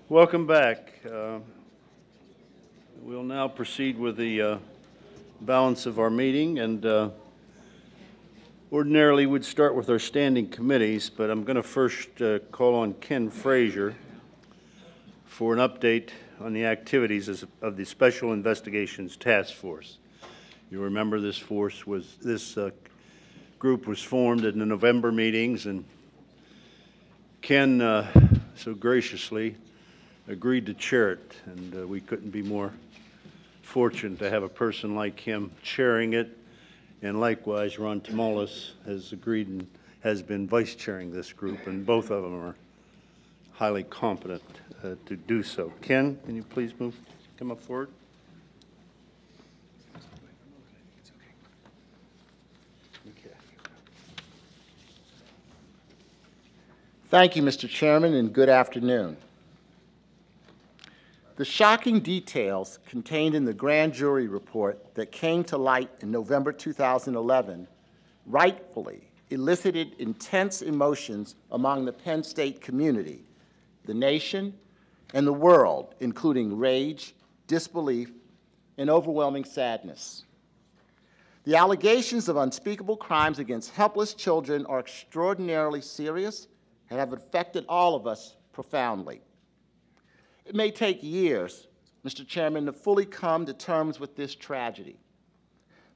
Welcome back. We'll now proceed with the balance of our meeting, and ordinarily we'd start with our standing committees, but I'm going to first call on Ken Frazier for an update on the activities of the Special Investigations Task Force. You remember this group was formed in the November meetings, and Ken so graciously agreed to chair it, and we couldn't be more fortunate to have a person like him chairing it, and likewise Ron Tamolis has agreed and has been vice chairing this group, and both of them are highly competent to do so. Ken, can you please come up forward? Thank you, Mr. Chairman, and good afternoon. The shocking details contained in the grand jury report that came to light in November 2011 rightfully elicited intense emotions among the Penn State community, the nation, and the world, including rage, disbelief, and overwhelming sadness. The allegations of unspeakable crimes against helpless children are extraordinarily serious and have affected all of us profoundly. It may take years, Mr. Chairman, to fully come to terms with this tragedy.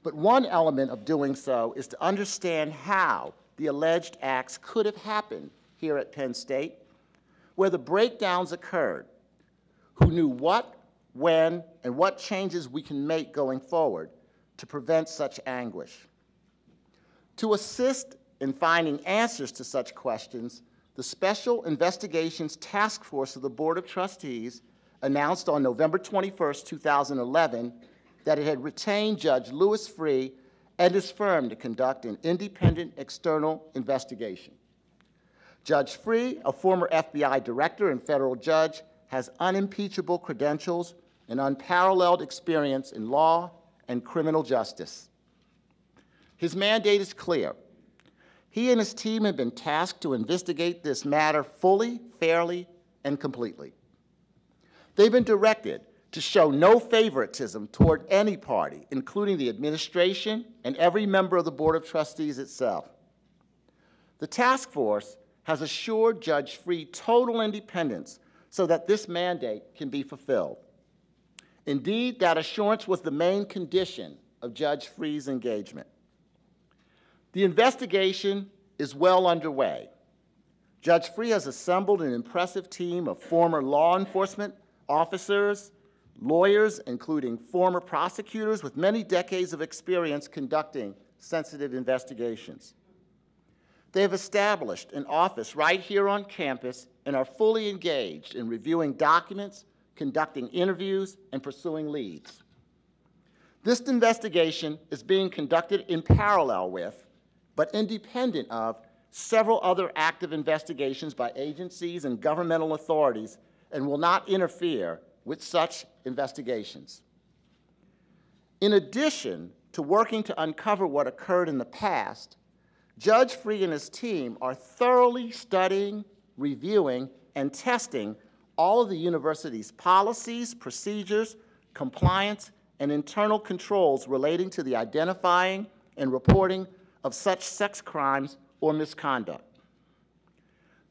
But one element of doing so is to understand how the alleged acts could have happened here at Penn State, where the breakdowns occurred, who knew what, when, and what changes we can make going forward to prevent such anguish. To assist in finding answers to such questions, the Special Investigations Task Force of the Board of Trustees announced on November 21, 2011, that it had retained Judge Louis Frear and his firm to conduct an independent external investigation. Judge Frear, a former FBI director and federal judge, has unimpeachable credentials and unparalleled experience in law and criminal justice. His mandate is clear. He and his team have been tasked to investigate this matter fully, fairly, and completely. They've been directed to show no favoritism toward any party, including the administration and every member of the Board of Trustees itself. The task force has assured Judge Frear total independence so that this mandate can be fulfilled. Indeed, that assurance was the main condition of Judge Frear's engagement. The investigation is well underway. Judge Frear has assembled an impressive team of former law enforcement officers, lawyers, including former prosecutors with many decades of experience conducting sensitive investigations. They have established an office right here on campus and are fully engaged in reviewing documents, conducting interviews, and pursuing leads. This investigation is being conducted in parallel with, but independent of, several other active investigations by agencies and governmental authorities, and will not interfere with such investigations. In addition to working to uncover what occurred in the past, Judge Frear and his team are thoroughly studying, reviewing, and testing all of the university's policies, procedures, compliance, and internal controls relating to the identifying and reporting of such sex crimes or misconduct.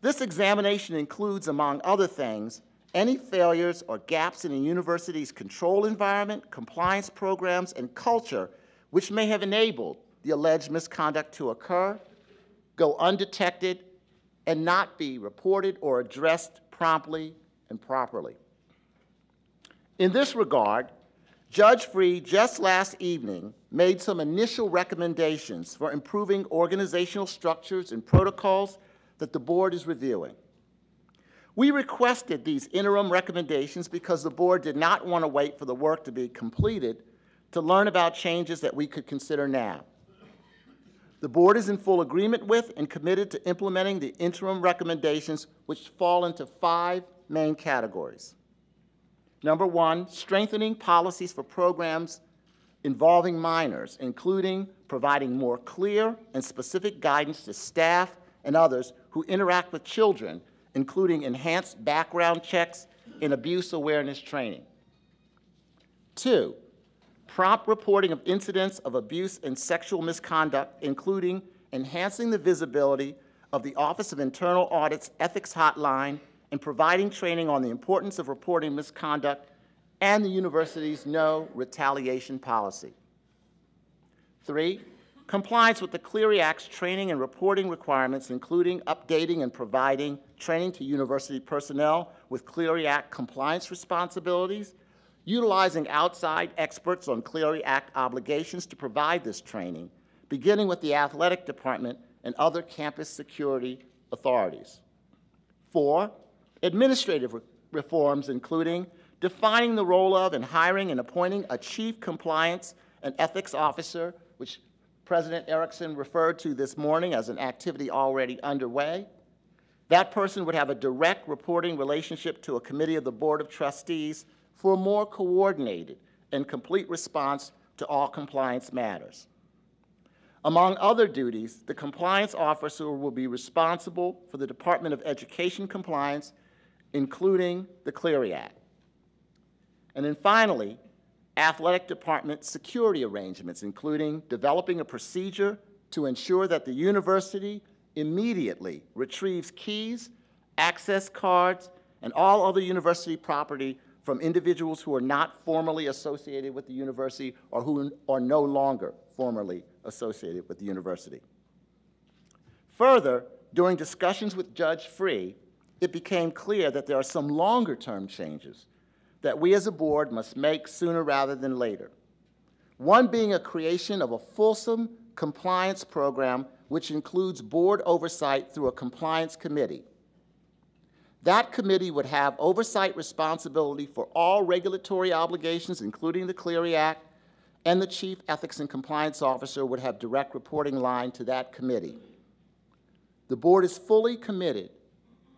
This examination includes, among other things, any failures or gaps in the university's control environment, compliance programs, and culture which may have enabled the alleged misconduct to occur, go undetected, and not be reported or addressed promptly and properly. In this regard, Judge Frear just last evening made some initial recommendations for improving organizational structures and protocols that the board is reviewing. We requested these interim recommendations because the board did not want to wait for the work to be completed to learn about changes that we could consider now. The board is in full agreement with and committed to implementing the interim recommendations, which fall into 5 main categories. Number 1, strengthening policies for programs involving minors, including providing more clear and specific guidance to staff and others who interact with children, including enhanced background checks in abuse awareness training. 2, prompt reporting of incidents of abuse and sexual misconduct, including enhancing the visibility of the Office of Internal Audit's ethics hotline and providing training on the importance of reporting misconduct and the university's no retaliation policy. 3, compliance with the Clery Act's training and reporting requirements, including updating and providing training to university personnel with Clery Act compliance responsibilities, utilizing outside experts on Clery Act obligations to provide this training, beginning with the athletic department and other campus security authorities. 4, administrative reforms, including defining the role of and hiring and appointing a chief compliance and ethics officer, which President Erickson referred to this morning as an activity already underway. That person would have a direct reporting relationship to a committee of the Board of Trustees for a more coordinated and complete response to all compliance matters. Among other duties, the compliance officer will be responsible for the Department of Education compliance, including the Clery Act. And then finally, athletic department security arrangements, including developing a procedure to ensure that the university immediately retrieves keys, access cards, and all other university property from individuals who are not formally associated with the university or who are no longer formally associated with the university. Further, during discussions with Judge Frear, it became clear that there are some longer-term changes that we as a board must make sooner rather than later. One being a creation of a fulsome compliance program which includes board oversight through a compliance committee. That committee would have oversight responsibility for all regulatory obligations, including the Clery Act, and the Chief Ethics and Compliance Officer would have direct reporting line to that committee. The board is fully committed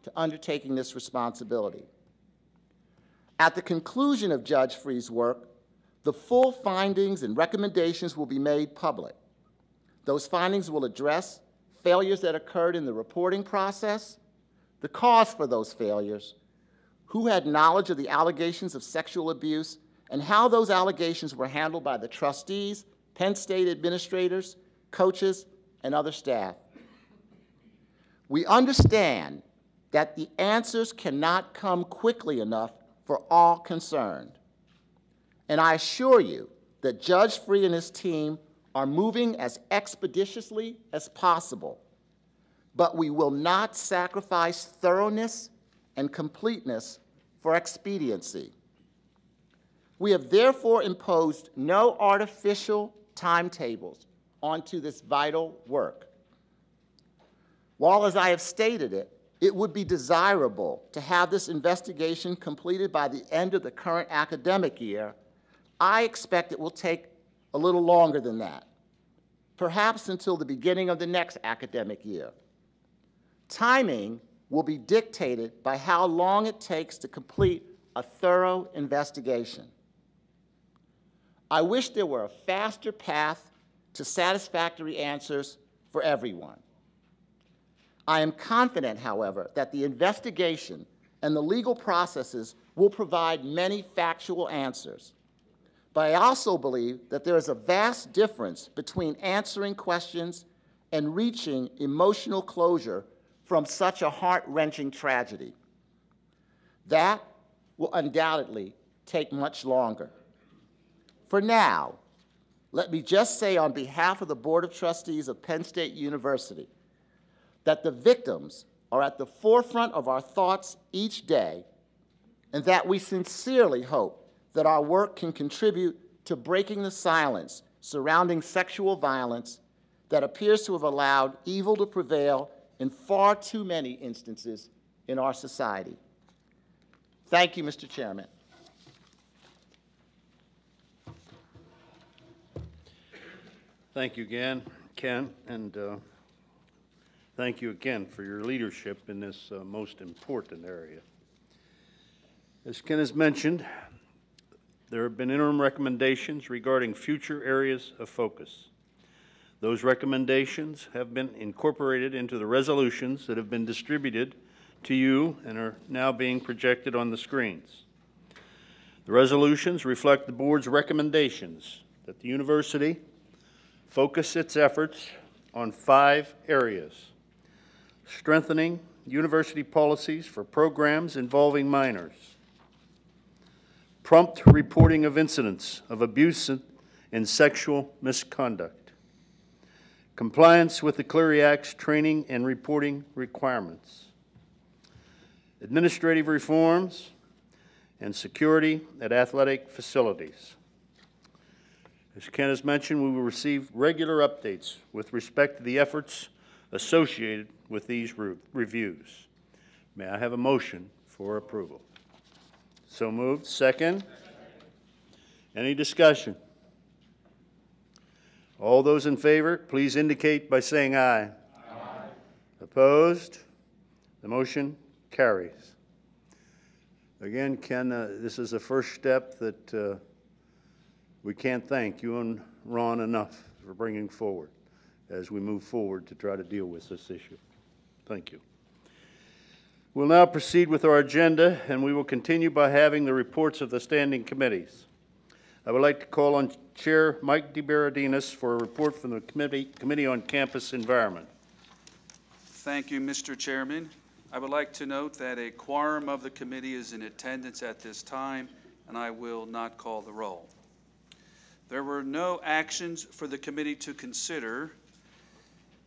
to undertaking this responsibility. At the conclusion of Judge Frear's work, the full findings and recommendations will be made public. Those findings will address failures that occurred in the reporting process, the cause for those failures, who had knowledge of the allegations of sexual abuse, and how those allegations were handled by the trustees, Penn State administrators, coaches, and other staff. We understand that the answers cannot come quickly enough for all concerned. And I assure you that Judge Frear and his team are moving as expeditiously as possible, but we will not sacrifice thoroughness and completeness for expediency. We have therefore imposed no artificial timetables onto this vital work. While, as I have stated it, it would be desirable to have this investigation completed by the end of the current academic year, I expect it will take a little longer than that, perhaps until the beginning of the next academic year. Timing will be dictated by how long it takes to complete a thorough investigation. I wish there were a faster path to satisfactory answers for everyone. I am confident, however, that the investigation and the legal processes will provide many factual answers. But I also believe that there is a vast difference between answering questions and reaching emotional closure from such a heart-wrenching tragedy. That will undoubtedly take much longer. For now, let me just say on behalf of the Board of Trustees of Penn State University that the victims are at the forefront of our thoughts each day, and that we sincerely hope that our work can contribute to breaking the silence surrounding sexual violence that appears to have allowed evil to prevail in far too many instances in our society. Thank you, Mr. Chairman. Thank you again, Ken, and thank you again for your leadership in this most important area. As Ken has mentioned, there have been interim recommendations regarding future areas of focus. Those recommendations have been incorporated into the resolutions that have been distributed to you and are now being projected on the screens. The resolutions reflect the board's recommendations that the university focus its efforts on 5 areas: strengthening university policies for programs involving minors, prompt reporting of incidents of abuse and sexual misconduct, compliance with the Clery Act's training and reporting requirements, administrative reforms, and security at athletic facilities. As Ken has mentioned, we will receive regular updates with respect to the efforts associated with these reviews. May I have a motion for approval? So moved. Second? Any discussion? All those in favor, please indicate by saying aye. Aye. Opposed? The motion carries. Again, Ken, this is the first step that we can't thank you and Ron enough for bringing forward as we move forward to try to deal with this issue. Thank you. We'll now proceed with our agenda, and we will continue by having the reports of the standing committees. I would like to call on Chair Mike DeBerardinis for a report from the Committee on Campus Environment. Thank you, Mr. Chairman. I would like to note that a quorum of the committee is in attendance at this time, and I will not call the roll. There were no actions for the committee to consider.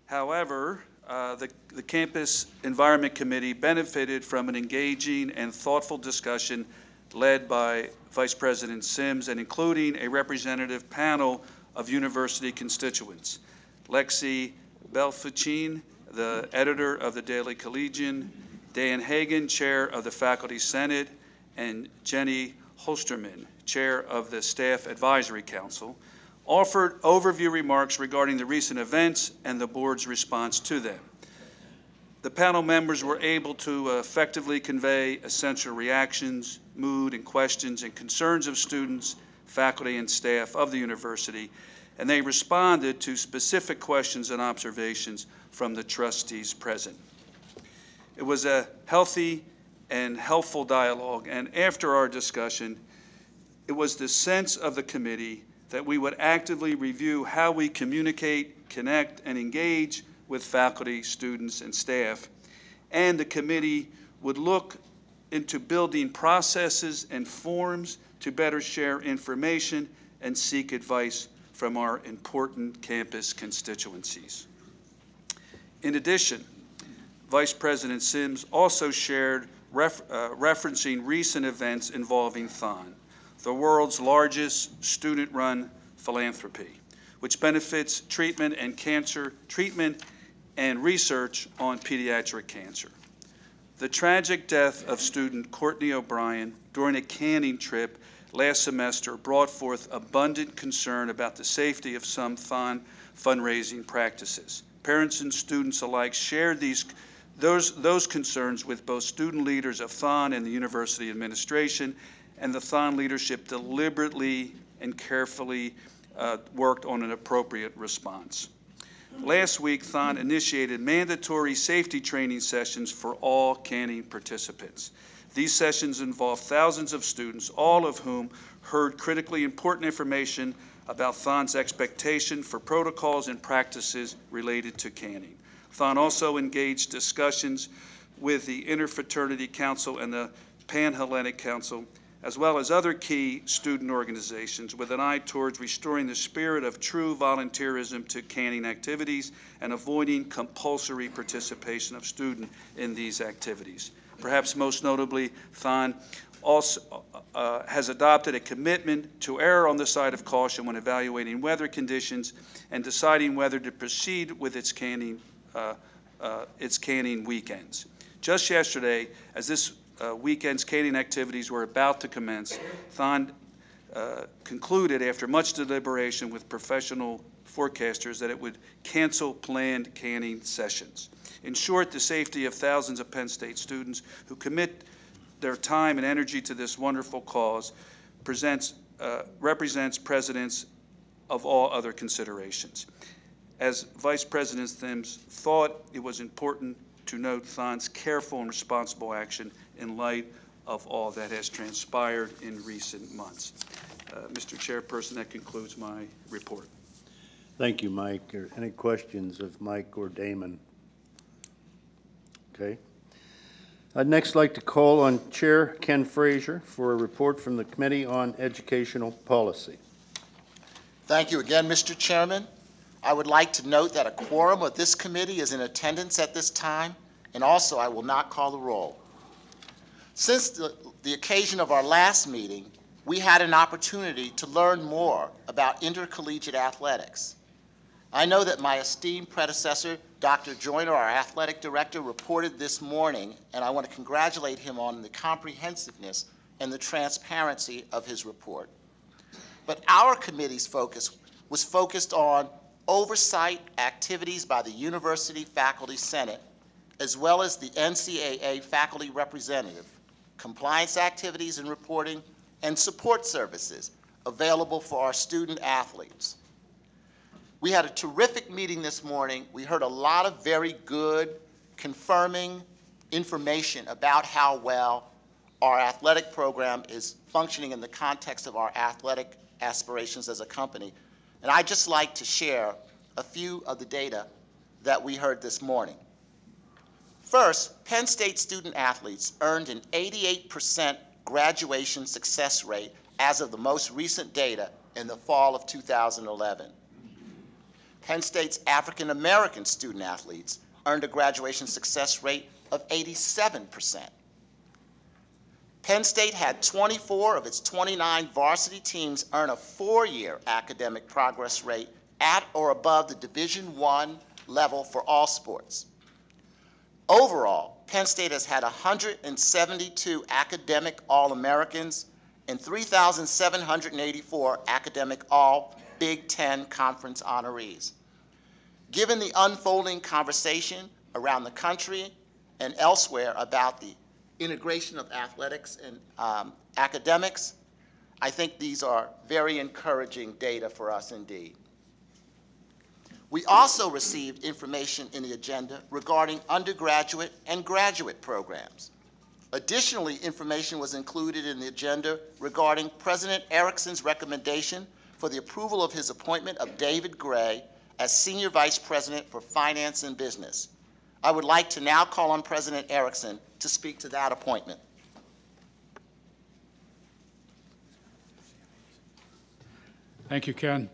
However, the Campus Environment Committee benefited from an engaging and thoughtful discussion led by Vice President Sims and including a representative panel of university constituents. Lexi Belfucin, the editor of the Daily Collegian, Dan Hagan, chair of the Faculty Senate, and Jenny Holsterman, chair of the Staff Advisory Council, offered overview remarks regarding the recent events and the board's response to them. The panel members were able to effectively convey essential reactions, mood, and questions and concerns of students, faculty, and staff of the university, and they responded to specific questions and observations from the trustees present. It was a healthy and helpful dialogue, and after our discussion, it was the sense of the committee that we would actively review how we communicate, connect, and engage with faculty, students, and staff, and the committee would look into building processes and forms to better share information and seek advice from our important campus constituencies. In addition, Vice President Sims also shared referencing recent events involving Thon, the world's largest student-run philanthropy, which benefits treatment and research on pediatric cancer. The tragic death of student Courtney O'Brien during a canning trip last semester brought forth abundant concern about the safety of some Thon fundraising practices. Parents and students alike shared those concerns with both student leaders of Thon and the university administration, and the Thon leadership deliberately and carefully worked on an appropriate response. Last week, Thon initiated mandatory safety training sessions for all canning participants. These sessions involved thousands of students, all of whom heard critically important information about Thon's expectation for protocols and practices related to canning. Thon also engaged discussions with the Interfraternity Council and the Pan-Hellenic Council, as well as other key student organizations, with an eye towards restoring the spirit of true volunteerism to canning activities and avoiding compulsory participation of students in these activities. Perhaps most notably, Thon also has adopted a commitment to err on the side of caution when evaluating weather conditions and deciding whether to proceed with its canning weekends. Just yesterday, as this weekend's canning activities were about to commence, Thon concluded after much deliberation with professional forecasters that it would cancel planned canning sessions. In short, the safety of thousands of Penn State students who commit their time and energy to this wonderful cause represents precedence of all other considerations. As Vice President Sims thought it was important to note Thon's careful and responsible action in light of all that has transpired in recent months. Mr. Chairperson, that concludes my report. Thank you, Mike. Are any questions of Mike or Damon? Okay. I'd next like to call on Chair Ken Frazier for a report from the Committee on Educational Policy. Thank you again, Mr. Chairman. I would like to note that a quorum of this committee is in attendance at this time, and also I will not call the roll. Since the occasion of our last meeting, we had an opportunity to learn more about intercollegiate athletics. I know that my esteemed predecessor, Dr. Joyner, our athletic director, reported this morning, and I want to congratulate him on the comprehensiveness and the transparency of his report. But our committee's focus was focused on oversight activities by the University Faculty Senate, as well as the NCAA faculty representative, compliance activities and reporting, and support services available for our student athletes. We had a terrific meeting this morning. We heard a lot of very good, confirming information about how well our athletic program is functioning in the context of our athletic aspirations as a company. And I'd just like to share a few of the data that we heard this morning. First, Penn State student athletes earned an 88% graduation success rate as of the most recent data in the fall of 2011. Penn State's African American student athletes earned a graduation success rate of 87%. Penn State had 24 of its 29 varsity teams earn a 4-year academic progress rate at or above the Division I level for all sports. Overall, Penn State has had 172 academic All-Americans and 3,784 academic All-Big Ten Conference honorees. Given the unfolding conversation around the country and elsewhere about the integration of athletics and academics, I think these are very encouraging data for us indeed. We also received information in the agenda regarding undergraduate and graduate programs. Additionally, information was included in the agenda regarding President Erickson's recommendation for the approval of his appointment of David Gray as Senior Vice President for Finance and Business. I would like to now call on President Erickson to speak to that appointment. Thank you, Ken.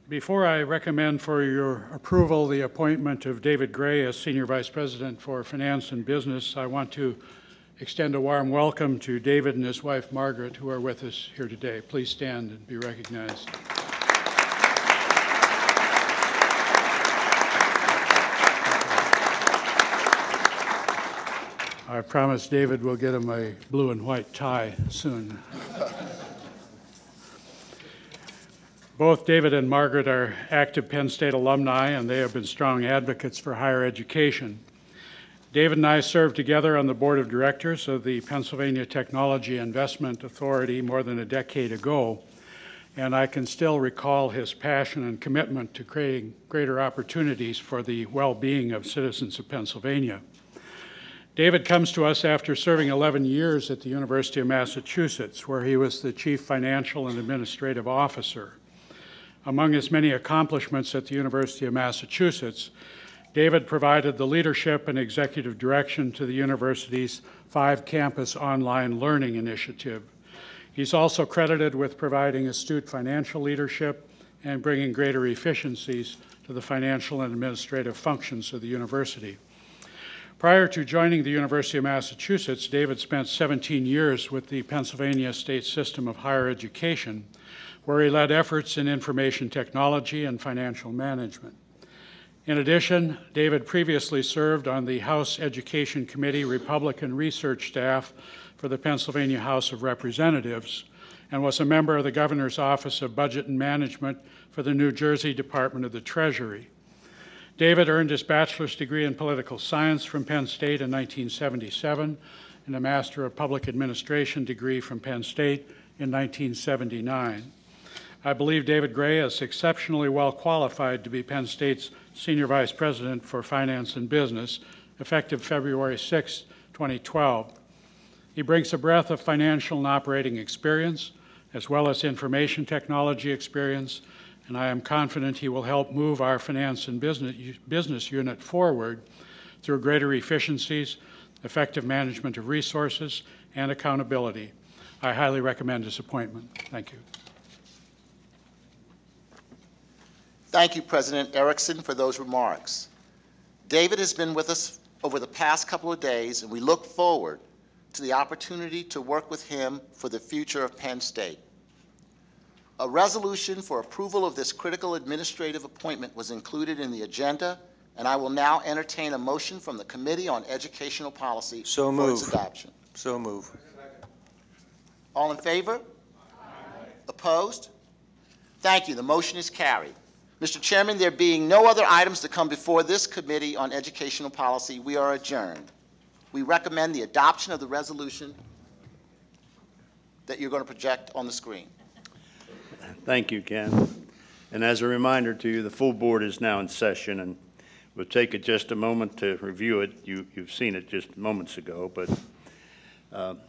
Before I recommend for your approval the appointment of David Gray as Senior Vice President for Finance and Business, I want to extend a warm welcome to David and his wife, Margaret, who are with us here today. Please stand and be recognized. I promise David will get him a blue and white tie soon. Both David and Margaret are active Penn State alumni, and they have been strong advocates for higher education. David and I served together on the board of directors of the Pennsylvania Technology Investment Authority more than a decade ago, and I can still recall his passion and commitment to creating greater opportunities for the well-being of citizens of Pennsylvania. David comes to us after serving 11 years at the University of Massachusetts, where he was the chief financial and administrative officer. Among his many accomplishments at the University of Massachusetts, David provided the leadership and executive direction to the university's 5-campus online learning initiative. He's also credited with providing astute financial leadership and bringing greater efficiencies to the financial and administrative functions of the university. Prior to joining the University of Massachusetts, David spent 17 years with the Pennsylvania State System of Higher Education, where he led efforts in information technology and financial management. In addition, David previously served on the House Education Committee Republican research staff for the Pennsylvania House of Representatives and was a member of the Governor's Office of Budget and Management for the New Jersey Department of the Treasury. David earned his bachelor's degree in political science from Penn State in 1977 and a Master of Public Administration degree from Penn State in 1979. I believe David Gray is exceptionally well qualified to be Penn State's Senior Vice President for Finance and Business, effective February 6, 2012. He brings a breadth of financial and operating experience, as well as information technology experience, and I am confident he will help move our finance and business unit forward through greater efficiencies, effective management of resources, and accountability. I highly recommend his appointment. Thank you. Thank you, President Erickson, for those remarks. David has been with us over the past couple of days, and we look forward to the opportunity to work with him for the future of Penn State. A resolution for approval of this critical administrative appointment was included in the agenda, and I will now entertain a motion from the Committee on Educational Policy for its adoption. So move. All in favor? Opposed? Thank you. The motion is carried. Mr. Chairman, there being no other items to come before this Committee on Educational Policy, we are adjourned. We recommend the adoption of the resolution that you're going to project on the screen. Thank you, Ken. And as a reminder to you, the full board is now in session, and we'll take it just a moment to review it. You've seen it just moments ago, but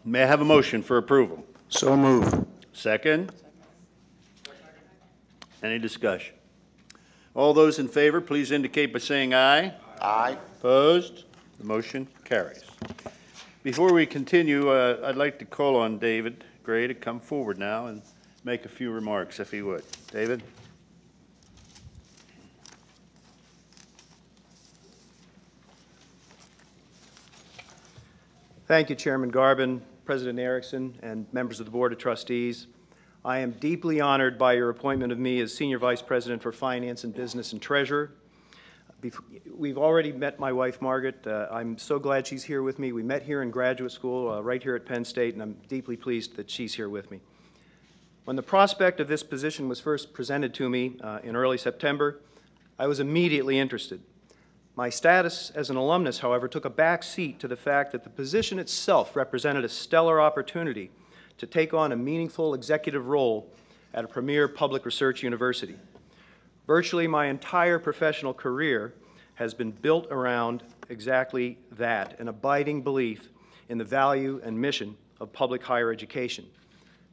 may I have a motion for approval? So move. Second? Any discussion? All those in favor, please indicate by saying aye. Aye. Opposed? The motion carries. Before we continue, I'd like to call on David Gray to come forward now and make a few remarks, if he would. David? Thank you, Chairman Garvin, President Erickson, and members of the Board of Trustees. I am deeply honored by your appointment of me as Senior Vice President for Finance and Business and Treasurer. We've already met my wife, Margaret. I'm so glad she's here with me. We met here in graduate school, right here at Penn State, and I'm deeply pleased that she's here with me. When the prospect of this position was first presented to me in early September, I was immediately interested. My status as an alumnus, however, took a back seat to the fact that the position itself represented a stellar opportunity to take on a meaningful executive role at a premier public research university. Virtually my entire professional career has been built around exactly that, an abiding belief in the value and mission of public higher education.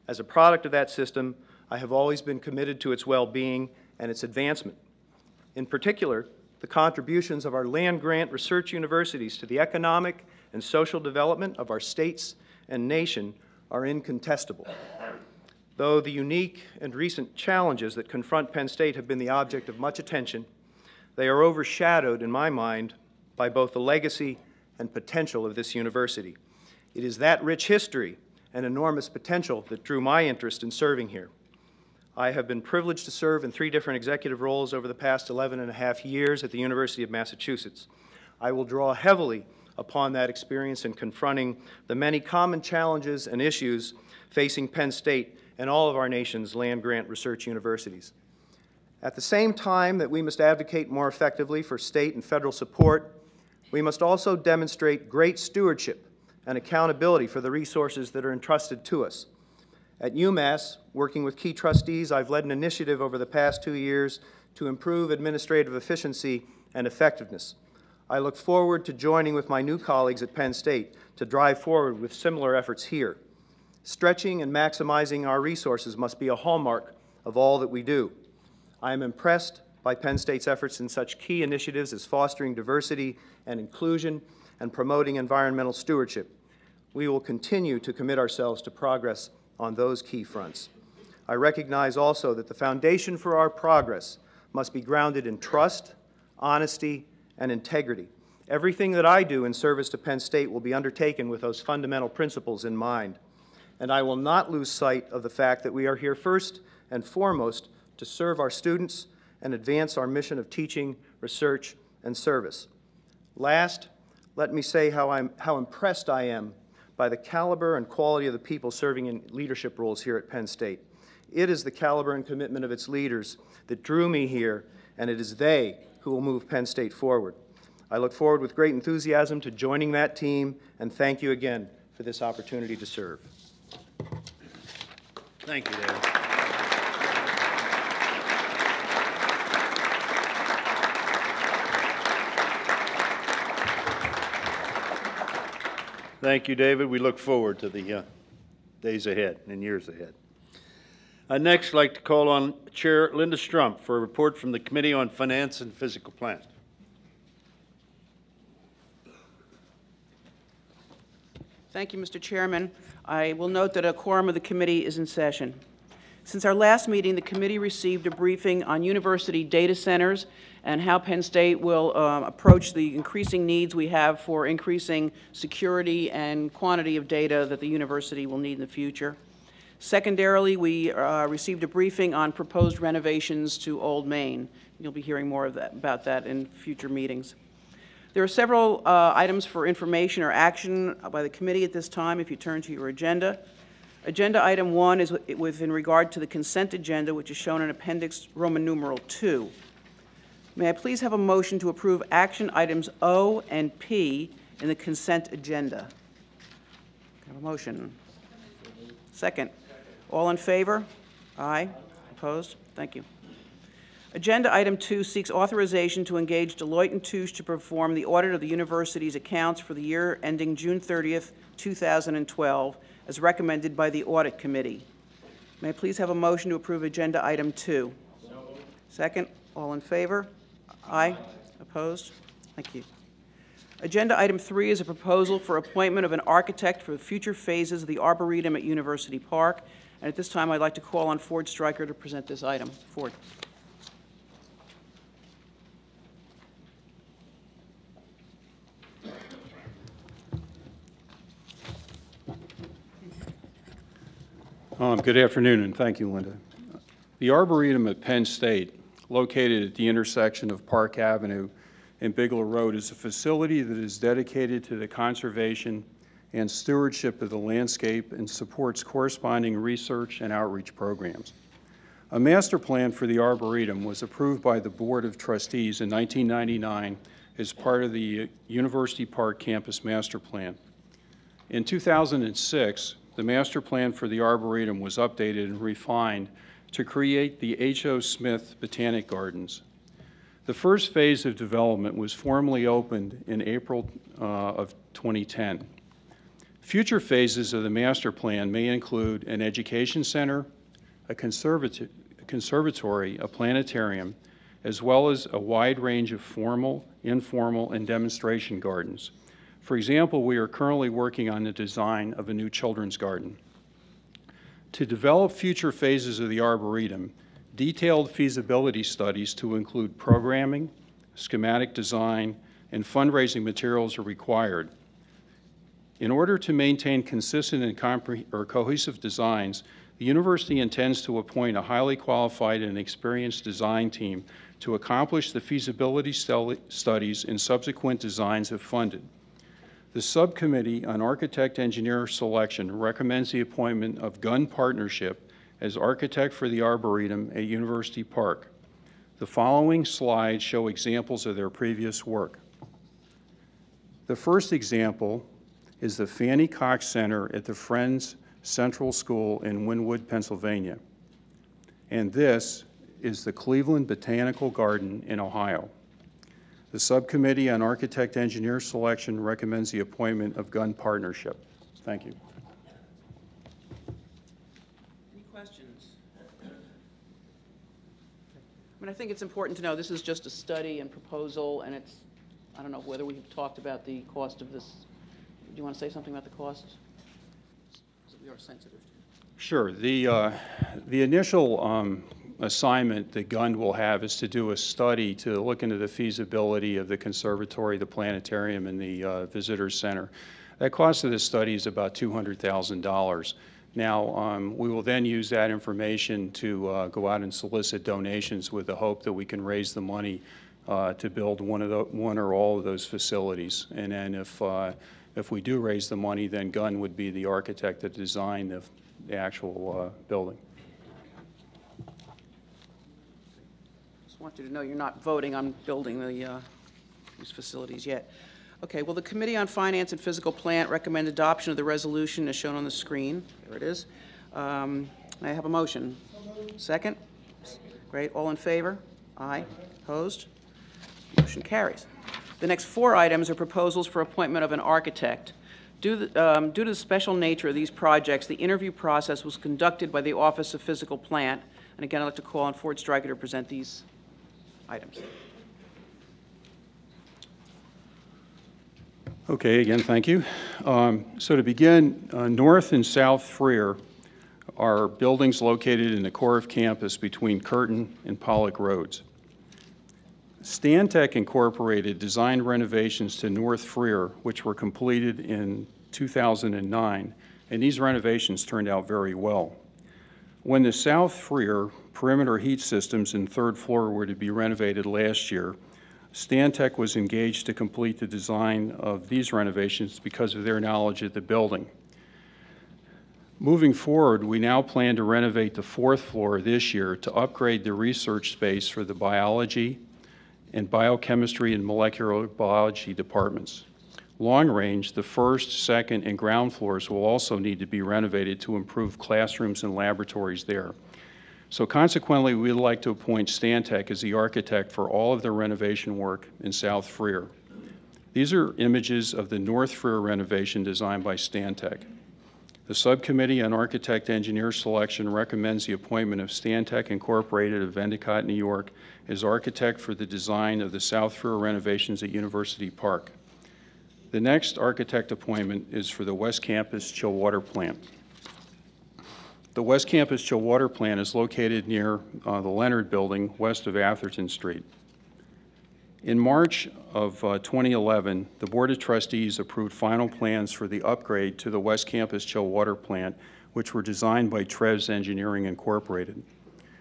As a product of that system, I have always been committed to its well-being and its advancement. In particular, the contributions of our land-grant research universities to the economic and social development of our states and nation are incontestable. Though the unique and recent challenges that confront Penn State have been the object of much attention, they are overshadowed, in my mind, by both the legacy and potential of this university. It is that rich history and enormous potential that drew my interest in serving here. I have been privileged to serve in 3 different executive roles over the past 11.5 years at the University of Massachusetts. I will draw heavily upon that experience in confronting the many common challenges and issues facing Penn State and all of our nation's land-grant research universities. At the same time that we must advocate more effectively for state and federal support, we must also demonstrate great stewardship and accountability for the resources that are entrusted to us. At UMass, working with key trustees, I've led an initiative over the past 2 years to improve administrative efficiency and effectiveness. I look forward to joining with my new colleagues at Penn State to drive forward with similar efforts here. Stretching and maximizing our resources must be a hallmark of all that we do. I am impressed by Penn State's efforts in such key initiatives as fostering diversity and inclusion and promoting environmental stewardship. We will continue to commit ourselves to progress on those key fronts. I recognize also that the foundation for our progress must be grounded in trust, honesty, and integrity. Everything that I do in service to Penn State will be undertaken with those fundamental principles in mind. And I will not lose sight of the fact that we are here first and foremost to serve our students and advance our mission of teaching, research, and service. Last, let me say how impressed I am by the caliber and quality of the people serving in leadership roles here at Penn State. It is the caliber and commitment of its leaders that drew me here, and it is they who will move Penn State forward. I look forward with great enthusiasm to joining that team, and thank you again for this opportunity to serve. Thank you, David. Thank you, David. We look forward to the days ahead and years ahead. I'd next like to call on Chair Linda Strump for a report from the Committee on Finance and Physical Plant. Thank you, Mr. Chairman. I will note that a quorum of the committee is in session. Since our last meeting, the committee received a briefing on university data centers and how Penn State will approach the increasing needs we have for increasing security and quantity of data that the university will need in the future. Secondarily, we received a briefing on proposed renovations to Old Main. You'll be hearing more of about that in future meetings. There are several items for information or action by the committee at this time if you turn to your agenda. Agenda item 1 is in regard to the consent agenda, which is shown in Appendix Roman numeral 2. May I please have a motion to approve action items O and P in the consent agenda? Can I have a motion? Second. All in favor? Aye. Opposed? Thank you. Agenda item 2 seeks authorization to engage Deloitte & Touche to perform the audit of the university's accounts for the year ending June 30th, 2012, as recommended by the Audit Committee. May I please have a motion to approve agenda item 2? Second. All in favor? Aye. Opposed? Thank you. Agenda item 3 is a proposal for appointment of an architect for future phases of the Arboretum at University Park. And at this time, I'd like to call on Ford Stryker to present this item. Ford. Good afternoon, and thank you, Linda. The Arboretum at Penn State, located at the intersection of Park Avenue and Bigelow Road, is a facility that is dedicated to the conservation and stewardship of the landscape and supports corresponding research and outreach programs. A master plan for the Arboretum was approved by the Board of Trustees in 1999 as part of the University Park Campus Master Plan. In 2006, the master plan for the Arboretum was updated and refined to create the H.O. Smith Botanic Gardens. The first phase of development was formally opened in April of 2010. Future phases of the master plan may include an education center, a conservatory, a planetarium, as well as a wide range of formal, informal, and demonstration gardens. For example, we are currently working on the design of a new children's garden. To develop future phases of the Arboretum, detailed feasibility studies to include programming, schematic design, and fundraising materials are required. In order to maintain consistent and cohesive designs, the university intends to appoint a highly qualified and experienced design team to accomplish the feasibility studies and subsequent designs if funded. The Subcommittee on Architect-Engineer Selection recommends the appointment of Gunn Partnership as architect for the Arboretum at University Park. The following slides show examples of their previous work. The first example is the Fanny Cox Center at the Friends Central School in Wynwood, Pennsylvania. And this is the Cleveland Botanical Garden in Ohio. The Subcommittee on Architect-Engineer Selection recommends the appointment of Gunn Partnership. Thank you. Any questions? I mean, I think it's important to know this is just a study and proposal, and it's, I don't know whether we've talked about the cost of this. Do you want to say something about the cost? We are sensitive. Sure. The initial assignment that Gunn will have is to do a study to look into the feasibility of the conservatory, the planetarium, and the visitor center. That cost of this study is about $200,000. Now, we will then use that information to go out and solicit donations with the hope that we can raise the money to build one or all of those facilities. And then if we do raise the money, then Gunn would be the architect that designed the actual building. Just want you to know you're not voting on building these facilities yet. Okay, well, the Committee on Finance and Physical Plant recommend adoption of the resolution as shown on the screen. There it is. May I have a motion? Second? Great. All in favor? Aye. Opposed? Motion carries. The next 4 items are proposals for appointment of an architect. Due to the special nature of these projects, the interview process was conducted by the Office of Physical Plant. And again, I'd like to call on Ford Stryker to present these items. Okay, again, thank you. So to begin, North and South Frear are buildings located in the core of campus between Curtin and Pollock Roads. Stantec Incorporated designed renovations to North Frear, which were completed in 2009, and these renovations turned out very well. When the South Frear perimeter heat systems and third floor were to be renovated last year, Stantec was engaged to complete the design of these renovations because of their knowledge of the building. Moving forward, we now plan to renovate the fourth floor this year to upgrade the research space for the biology and biochemistry and molecular biology departments. Long range, the first, second, and ground floors will also need to be renovated to improve classrooms and laboratories there. So consequently, we'd like to appoint Stantec as the architect for all of the renovation work in South Frear. These are images of the North Frear renovation designed by Stantec. The Subcommittee on Architect Engineer Selection recommends the appointment of Stantec Incorporated of Endicott, New York, as architect for the design of the South Frear renovations at University Park. The next architect appointment is for the West Campus Chill Water Plant. The West Campus Chill Water Plant is located near the Leonard Building, west of Atherton Street. In March of 2011, the Board of Trustees approved final plans for the upgrade to the West Campus Chill Water Plant, which were designed by Treves Engineering Incorporated.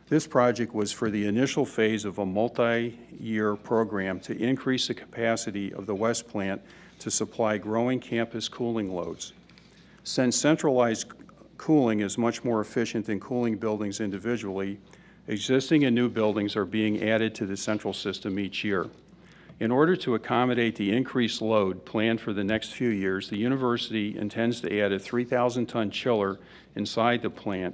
This project was for the initial phase of a multi-year program to increase the capacity of the West Plant to supply growing campus cooling loads. Since centralized cooling is much more efficient than cooling buildings individually, existing and new buildings are being added to the central system each year. In order to accommodate the increased load planned for the next few years, the university intends to add a 3,000-ton chiller inside the plant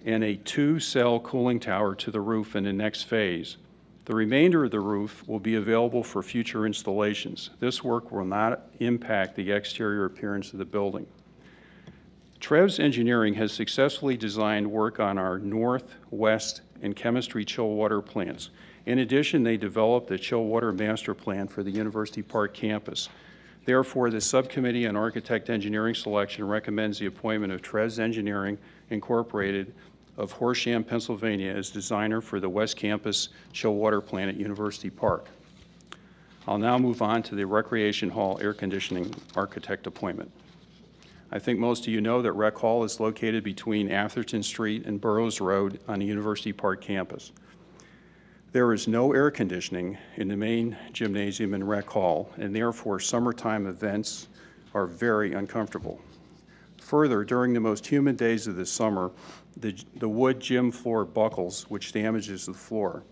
and a 2-cell cooling tower to the roof in the next phase. The remainder of the roof will be available for future installations. This work will not impact the exterior appearance of the building. Treves Engineering has successfully designed work on our north, west, and chemistry chill water plants. In addition, they developed the chill water master plan for the University Park campus. Therefore, the Subcommittee on Architect Engineering Selection recommends the appointment of Treves Engineering Incorporated of Horsham, Pennsylvania, as designer for the West Campus chill water plant at University Park. I'll now move on to the Recreation Hall air conditioning architect appointment. I think most of you know that Rec Hall is located between Atherton Street and Burroughs Road on the University Park campus. There is no air conditioning in the main gymnasium in Rec Hall, and therefore summertime events are very uncomfortable. Further, during the most humid days of the summer, the wood gym floor buckles, which damages the floor.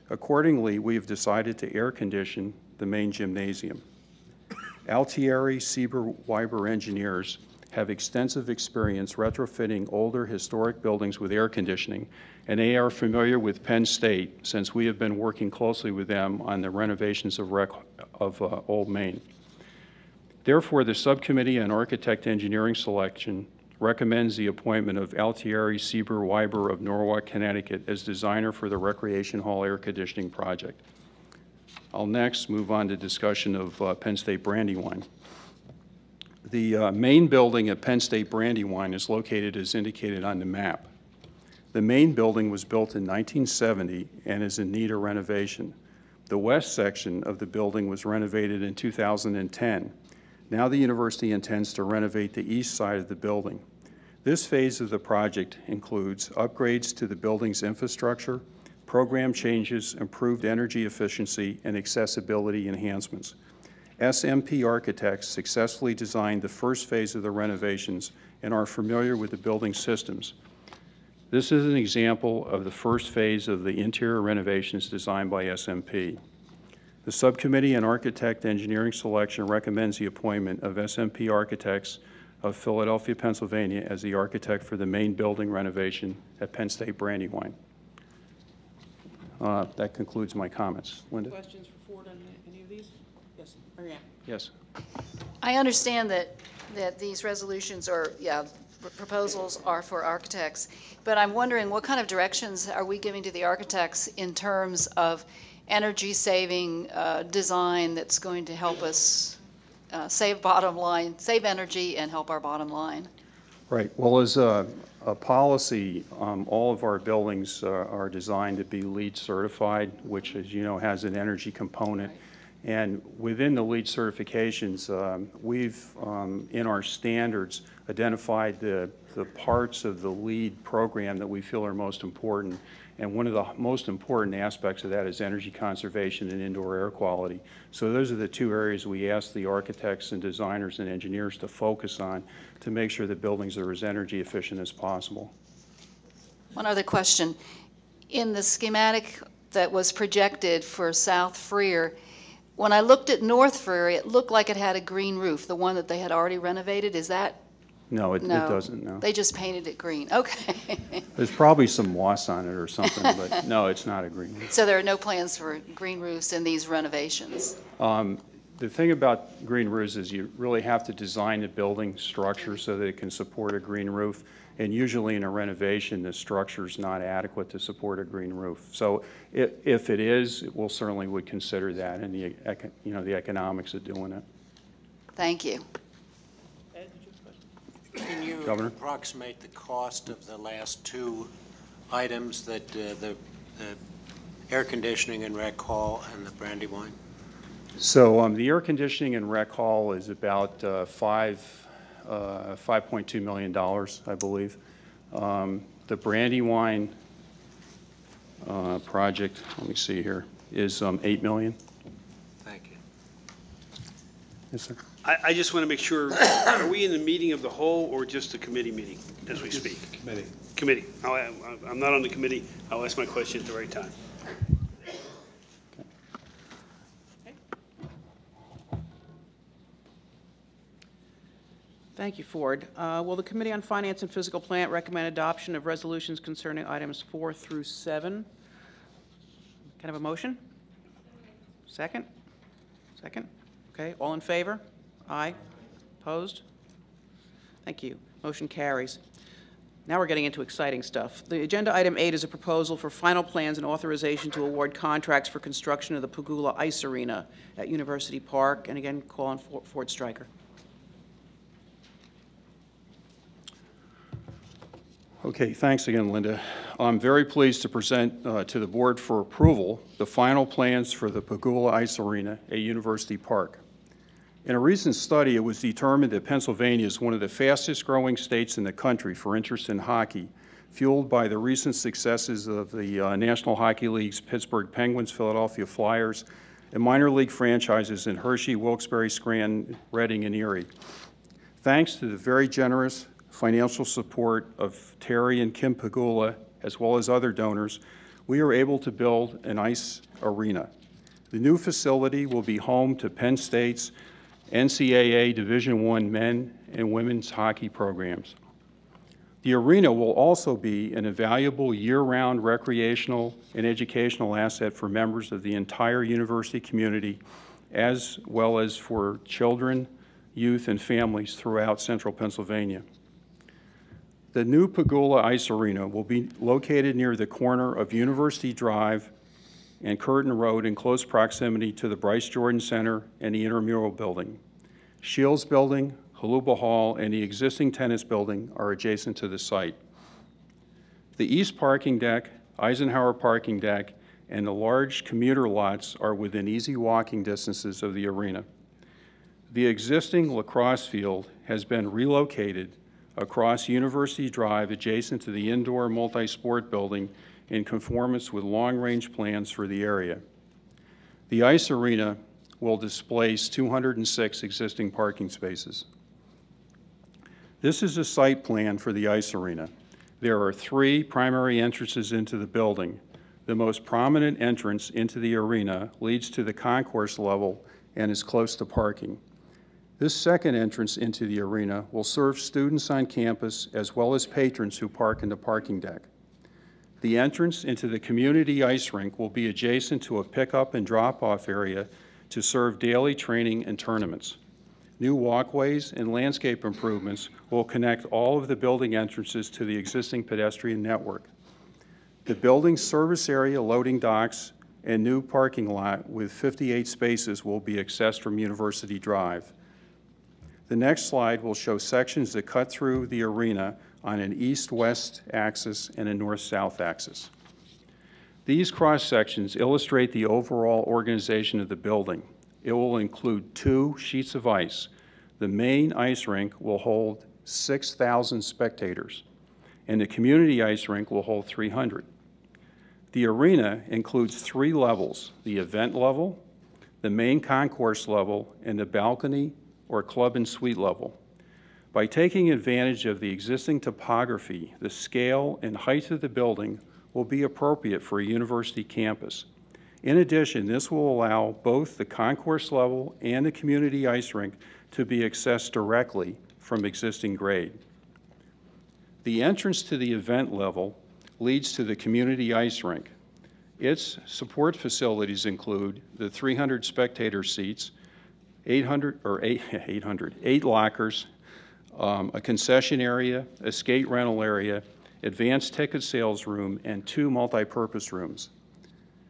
Accordingly, we have decided to air condition the main gymnasium. Altieri Sieber Weiber engineers have extensive experience retrofitting older historic buildings with air conditioning, and they are familiar with Penn State since we have been working closely with them on the renovations of Old Main. Therefore, the Subcommittee on Architect Engineering Selection recommends the appointment of Altieri Sieber Weiber of Norwalk, Connecticut as designer for the Recreation Hall air conditioning project. I'll next move on to discussion of Penn State Brandywine. The main building at Penn State Brandywine is located as indicated on the map. The main building was built in 1970 and is in need of renovation. The west section of the building was renovated in 2010. Now the university intends to renovate the east side of the building. This phase of the project includes upgrades to the building's infrastructure, program changes, improved energy efficiency, and accessibility enhancements. SMP architects successfully designed the first phase of the renovations and are familiar with the building systems. This is an example of the first phase of the interior renovations designed by SMP. The Subcommittee on Architect Engineering Selection recommends the appointment of SMP Architects of Philadelphia, Pennsylvania as the architect for the main building renovation at Penn State Brandywine. That concludes my comments. Linda? Questions for Ford on any of these? Yes, Marianne. Yes. I understand that these resolutions or, proposals are for architects, but I'm wondering what kind of directions are we giving to the architects in terms of energy-saving design that's going to help us save bottom line, save energy and help our bottom line? Right. Well, as a policy, all of our buildings are designed to be LEED certified, which, as you know, has an energy component. And within the LEED certifications, we've, in our standards, identified the parts of the LEED program that we feel are most important. And one of the most important aspects of that is energy conservation and indoor air quality. So those are the two areas we ask the architects and designers and engineers to focus on to make sure that buildings are as energy efficient as possible. One other question. In the schematic that was projected for South Frear, when I looked at North Frear, it looked like it had a green roof, the one that they had already renovated. Is that? No, it No. doesn't, no. They just painted it green. Okay. There's probably some moss on it or something, but no, it's not a green roof. So there are no plans for green roofs in these renovations? The thing about green roofs is you really have to design the building structure so that it can support a green roof. And usually in a renovation, the structure is not adequate to support a green roof. So if it is, we'll certainly would consider that in the, the economics of doing it. Thank you. Can you Governor? approximate the cost of the last two items, that the air conditioning and rec hall and the Brandywine? So the air conditioning and rec hall is about $5.2 million, I believe. The Brandywine project, let me see here, is $8 million. Thank you. Yes, sir. I just want to make sure, are we in the meeting of the whole or just a committee meeting as we speak? Committee. Committee. I'm not on the committee. I'll ask my question at the right time. Thank you, Ford. Will the Committee on Finance and Physical Plant recommend adoption of resolutions concerning items 4 through 7? Can I have a motion? Second? Second? Okay, all in favor? Aye. Opposed? Thank you. Motion carries. Now we're getting into exciting stuff. The agenda item 8 is a proposal for final plans and authorization to award contracts for construction of the Pagula Ice Arena at University Park. And again, call on Ford Stryker. Okay, thanks again, Linda. I'm very pleased to present to the board for approval the final plans for the Pagula Ice Arena at University Park. In a recent study, it was determined that Pennsylvania is one of the fastest growing states in the country for interest in hockey, fueled by the recent successes of the National Hockey League's Pittsburgh Penguins, Philadelphia Flyers, and minor league franchises in Hershey, Wilkes-Barre, Scranton, Reading, and Erie. Thanks to the very generous financial support of Terry and Kim Pagula, as well as other donors, we are able to build an ice arena. The new facility will be home to Penn State's NCAA Division I men and women's hockey programs. The arena will also be an invaluable year-round recreational and educational asset for members of the entire university community, as well as for children, youth, and families throughout central Pennsylvania. The new Pagula Ice Arena will be located near the corner of University Drive and Curtin Road in close proximity to the Bryce Jordan Center and the Intramural Building. Shields Building, Haluba Hall, and the existing tennis building are adjacent to the site. The east parking deck, Eisenhower parking deck, and the large commuter lots are within easy walking distances of the arena. The existing lacrosse field has been relocated across University Drive adjacent to the indoor multi-sport building in conformance with long-range plans for the area. The ice arena will displace 206 existing parking spaces. This is a site plan for the ice arena. There are 3 primary entrances into the building. The most prominent entrance into the arena leads to the concourse level and is close to parking. This second entrance into the arena will serve students on campus as well as patrons who park in the parking deck. The entrance into the community ice rink will be adjacent to a pickup and drop-off area to serve daily training and tournaments. New walkways and landscape improvements will connect all of the building entrances to the existing pedestrian network. The building's service area, loading docks, and new parking lot with 58 spaces will be accessed from University Drive. The next slide will show sections that cut through the arena on an east-west axis and a north-south axis. These cross-sections illustrate the overall organization of the building. It will include 2 sheets of ice. The main ice rink will hold 6,000 spectators, and the community ice rink will hold 300. The arena includes 3 levels: the event level, the main concourse level, and the balcony or club and suite level. By taking advantage of the existing topography, the scale and height of the building will be appropriate for a university campus. In addition, this will allow both the concourse level and the community ice rink to be accessed directly from existing grade. The entrance to the event level leads to the community ice rink. Its support facilities include the 300 spectator seats, 8 lockers, a concession area, a skate rental area, advanced ticket sales room, and 2 multi-purpose rooms.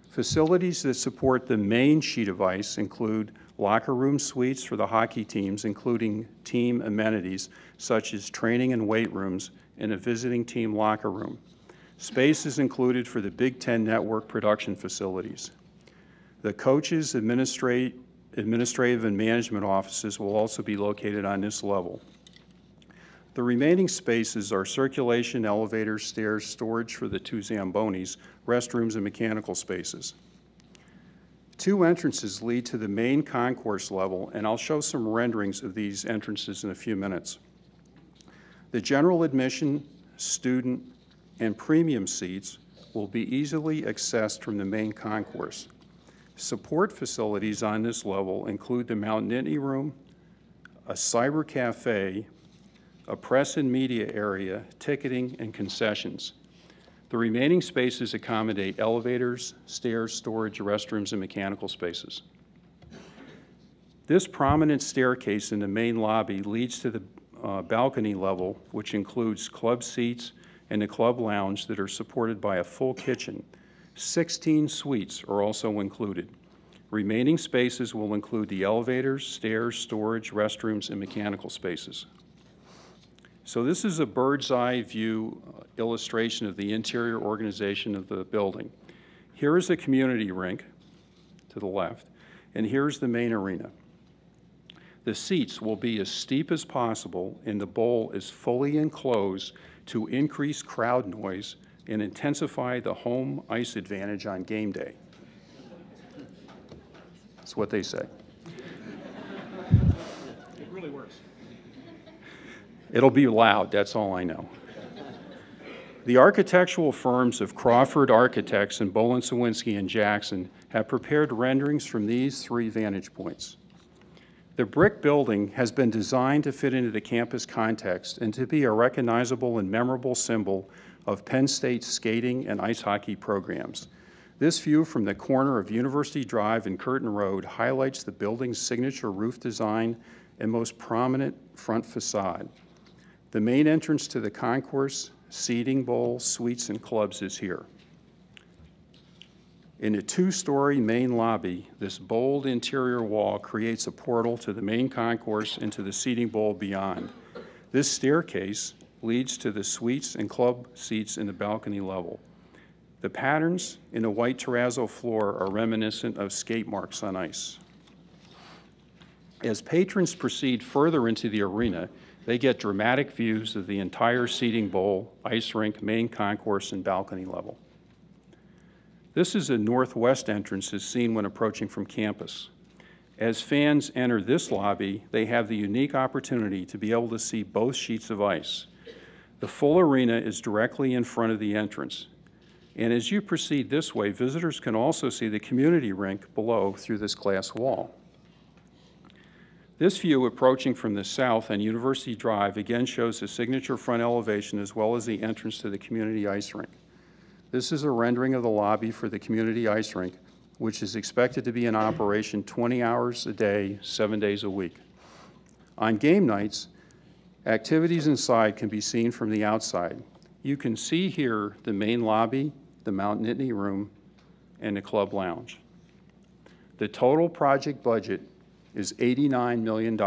Facilities that support the main sheet of ice include locker room suites for the hockey teams, including team amenities such as training and weight rooms and a visiting team locker room. Space is included for the Big Ten Network production facilities. The coaches, administrative and management offices will also be located on this level. The remaining spaces are circulation, elevators, stairs, storage for the 2 Zambonis, restrooms, and mechanical spaces. 2 entrances lead to the main concourse level, and I'll show some renderings of these entrances in a few minutes. The general admission, student, and premium seats will be easily accessed from the main concourse. Support facilities on this level include the Mount Nittany Room, a cyber cafe, a press and media area, ticketing, and concessions. The remaining spaces accommodate elevators, stairs, storage, restrooms, and mechanical spaces. This prominent staircase in the main lobby leads to the balcony level, which includes club seats and the club lounge that are supported by a full kitchen. 16 suites are also included. Remaining spaces will include the elevators, stairs, storage, restrooms, and mechanical spaces. So this is a bird's eye view illustration of the interior organization of the building. Here is the community rink to the left, and here's the main arena. The seats will be as steep as possible, and the bowl is fully enclosed to increase crowd noise and intensify the home ice advantage on game day. That's what they say. It really works. It'll be loud, that's all I know. The architectural firms of Crawford Architects and Bolin Sawinski and Jackson have prepared renderings from these 3 vantage points. The brick building has been designed to fit into the campus context and to be a recognizable and memorable symbol of Penn State's skating and ice hockey programs. This view from the corner of University Drive and Curtin Road highlights the building's signature roof design and most prominent front facade. The main entrance to the concourse, seating bowl, suites, and clubs is here. In the 2-story main lobby, this bold interior wall creates a portal to the main concourse and to the seating bowl beyond. This staircase leads to the suites and club seats in the balcony level. The patterns in the white terrazzo floor are reminiscent of skate marks on ice. As patrons proceed further into the arena, they get dramatic views of the entire seating bowl, ice rink, main concourse, and balcony level. This is a northwest entrance as seen when approaching from campus. As fans enter this lobby, they have the unique opportunity to be able to see both sheets of ice. The full arena is directly in front of the entrance. And as you proceed this way, visitors can also see the community rink below through this glass wall. This view approaching from the south on University Drive again shows the signature front elevation as well as the entrance to the community ice rink. This is a rendering of the lobby for the community ice rink, which is expected to be in operation 20 hours a day, 7 days a week. On game nights, activities inside can be seen from the outside. You can see here the main lobby, the Mount Nittany Room, and the club lounge. The total project budget is $89 million,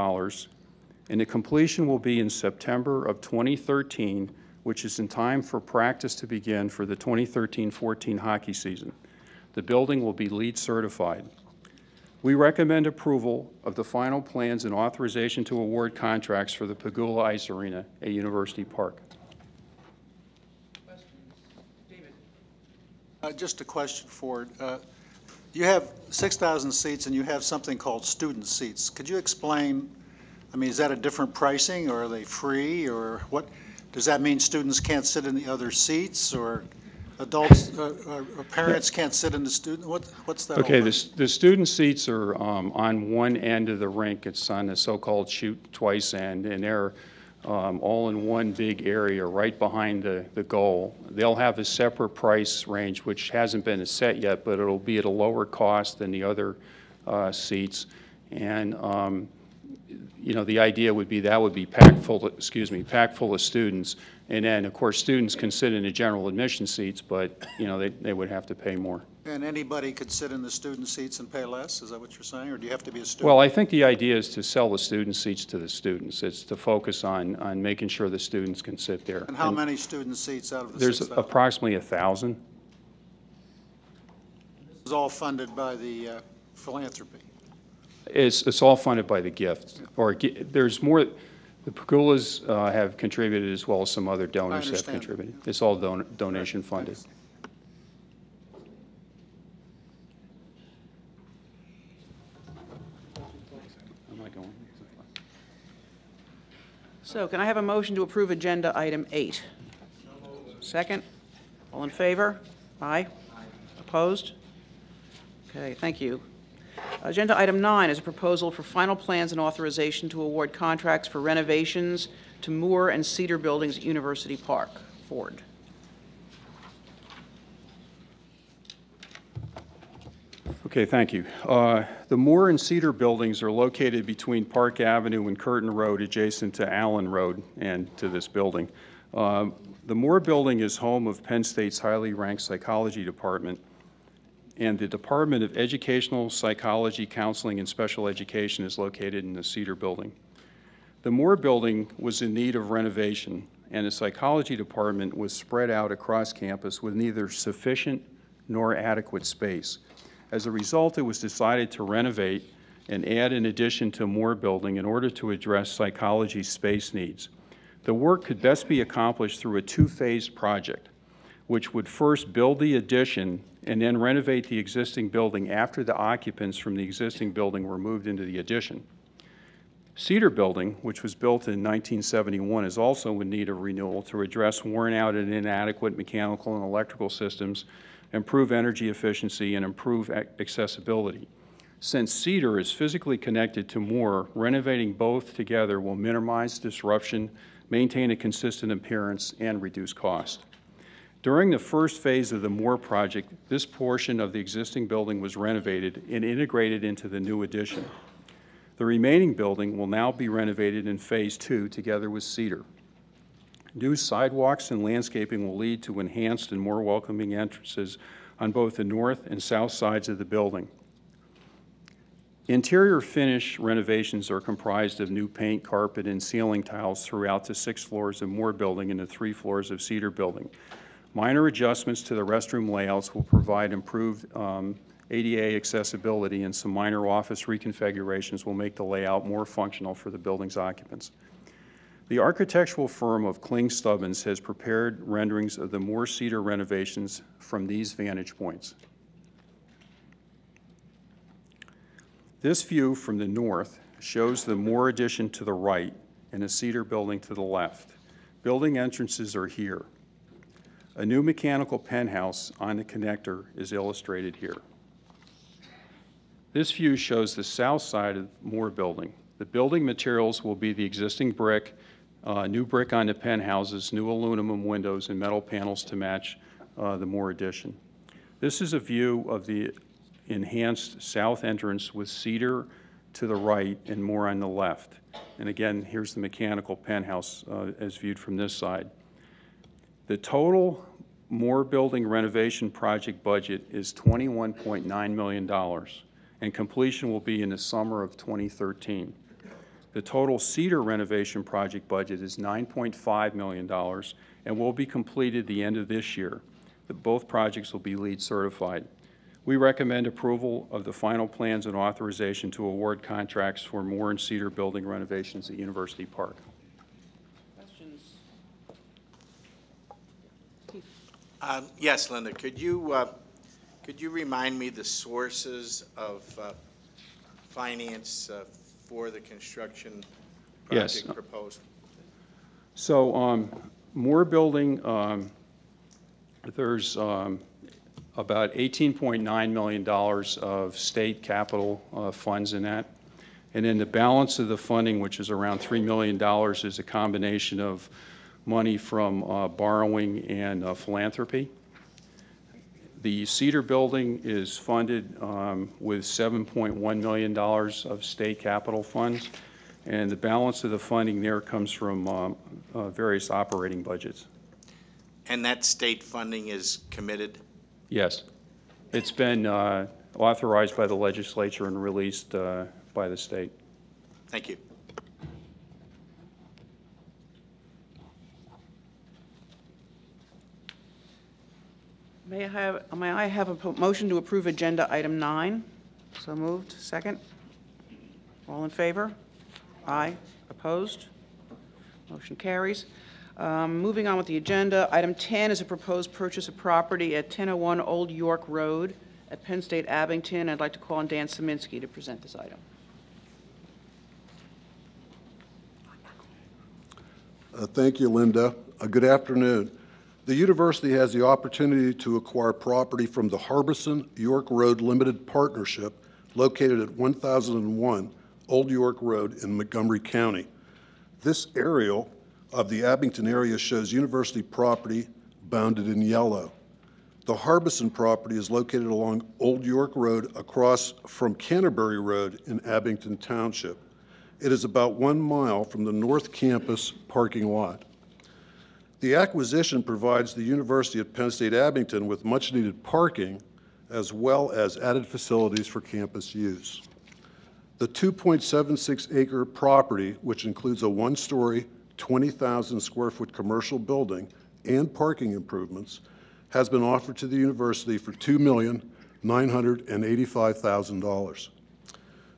and the completion will be in September of 2013, which is in time for practice to begin for the 2013-14 hockey season. The building will be LEED certified. We recommend approval of the final plans and authorization to award contracts for the Pagula Ice Arena at University Park. Just a question, Ford. You have 6,000 seats and you have something called student seats. Could you explain, I mean, is that a different pricing or are they free or what? Does that mean students can't sit in the other seats or adults or parents can't sit in the student? What's that? Okay, the student seats are on one end of the rink. It's on the so-called shoot twice end, and they're all in one big area right behind the goal. They'll have a separate price range, which hasn't been set yet, but it'll be at a lower cost than the other seats. And you know, the idea would be that would be packed full of students. And then, of course, students can sit in the general admission seats, but, you know, they would have to pay more. And anybody could sit in the student seats and pay less? Is that what you're saying? Or do you have to be a student? Well, I think the idea is to sell the student seats to the students. It's to focus on making sure the students can sit there. And how many student seats out of the 6,000? There's approximately 1,000. This is all funded by the philanthropy. It's all funded by the gift. Or there's more. The Pagulas have contributed as well as some other donors have contributed. It's all donation funded. Thanks. So can I have a motion to approve Agenda Item 8? Second? All in favor? Aye. Opposed? Okay, thank you. Agenda Item 9 is a proposal for final plans and authorization to award contracts for renovations to Moore and Cedar buildings at University Park. Ford. Okay, thank you. The Moore and Cedar buildings are located between Park Avenue and Curtin Road, adjacent to Allen Road and to this building. The Moore building is home of Penn State's highly ranked psychology department, and the Department of Educational Psychology, Counseling, and Special Education is located in the Cedar building. The Moore building was in need of renovation, and the psychology department was spread out across campus with neither sufficient nor adequate space. As a result, it was decided to renovate and add an addition to Moore building in order to address psychology space needs. The work could best be accomplished through a two-phase project, which would first build the addition and then renovate the existing building after the occupants from the existing building were moved into the addition. Cedar building, which was built in 1971, is also in need of renewal to address worn out and inadequate mechanical and electrical systems, improve energy efficiency, and improve accessibility. Since Cedar is physically connected to Moore, renovating both together will minimize disruption, maintain a consistent appearance, and reduce cost. During the first phase of the Moore project, this portion of the existing building was renovated and integrated into the new addition. The remaining building will now be renovated in Phase 2 together with Cedar. New sidewalks and landscaping will lead to enhanced and more welcoming entrances on both the north and south sides of the building. Interior finish renovations are comprised of new paint, carpet, and ceiling tiles throughout the 6 floors of Moore building and the 3 floors of Cedar building. Minor adjustments to the restroom layouts will provide improved ADA accessibility, and some minor office reconfigurations will make the layout more functional for the building's occupants. The architectural firm of Kling Stubbins has prepared renderings of the Moore Cedar renovations from these vantage points. This view from the north shows the Moore addition to the right and the Cedar building to the left. Building entrances are here. A new mechanical penthouse on the connector is illustrated here. This view shows the south side of Moore building. The building materials will be the existing brick, new brick on the penthouses, new aluminum windows, and metal panels to match the Moore addition. This is a view of the enhanced south entrance with Cedar to the right and more on the left. And again, here's the mechanical penthouse as viewed from this side. The total Moore Building renovation project budget is $21.9 million, and completion will be in the summer of 2013. The total CEDAR renovation project budget is $9.5 million and will be completed the end of this year. Both projects will be LEED certified. We recommend approval of the final plans and authorization to award contracts for Moore and CEDAR building renovations at University Park. Questions? Yes, Linda, could you remind me the sources of finance for the construction project proposed? So Moore Building, there's about $18.9 million of state capital funds in that. And then the balance of the funding, which is around $3 million, is a combination of money from borrowing and philanthropy. The CEDAR building is funded with $7.1 million of state capital funds, and the balance of the funding there comes from various operating budgets. And that state funding is committed? Yes. It's been authorized by the legislature and released by the state. Thank you. May I have a motion to approve Agenda Item 9? So moved. Second? All in favor? Aye. Opposed? Motion carries. Moving on with the agenda, Item 10 is a proposed purchase of property at 1001 Old York Road at Penn State Abington. I'd like to call on Dan Szyminski to present this item. Thank you, Linda. Good afternoon. The university has the opportunity to acquire property from the Harbison York Road Limited Partnership located at 1001 Old York Road in Montgomery County. This aerial of the Abington area shows university property bounded in yellow. The Harbison property is located along Old York Road across from Canterbury Road in Abington Township. It is about 1 mile from the North Campus parking lot. The acquisition provides the University of Penn State Abington with much-needed parking as well as added facilities for campus use. The 2.76-acre property, which includes a one-story, 20,000 square foot commercial building and parking improvements, has been offered to the university for $2,985,000.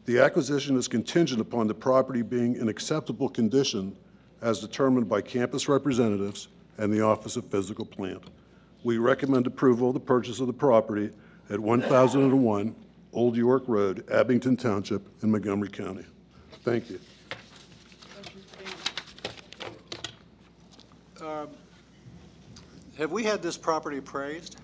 The acquisition is contingent upon the property being in acceptable condition as determined by campus representatives and the Office of Physical Plant. We recommend approval of the purchase of the property at 1001 Old York Road, Abington Township in Montgomery County. Thank you. Have we had this property appraised?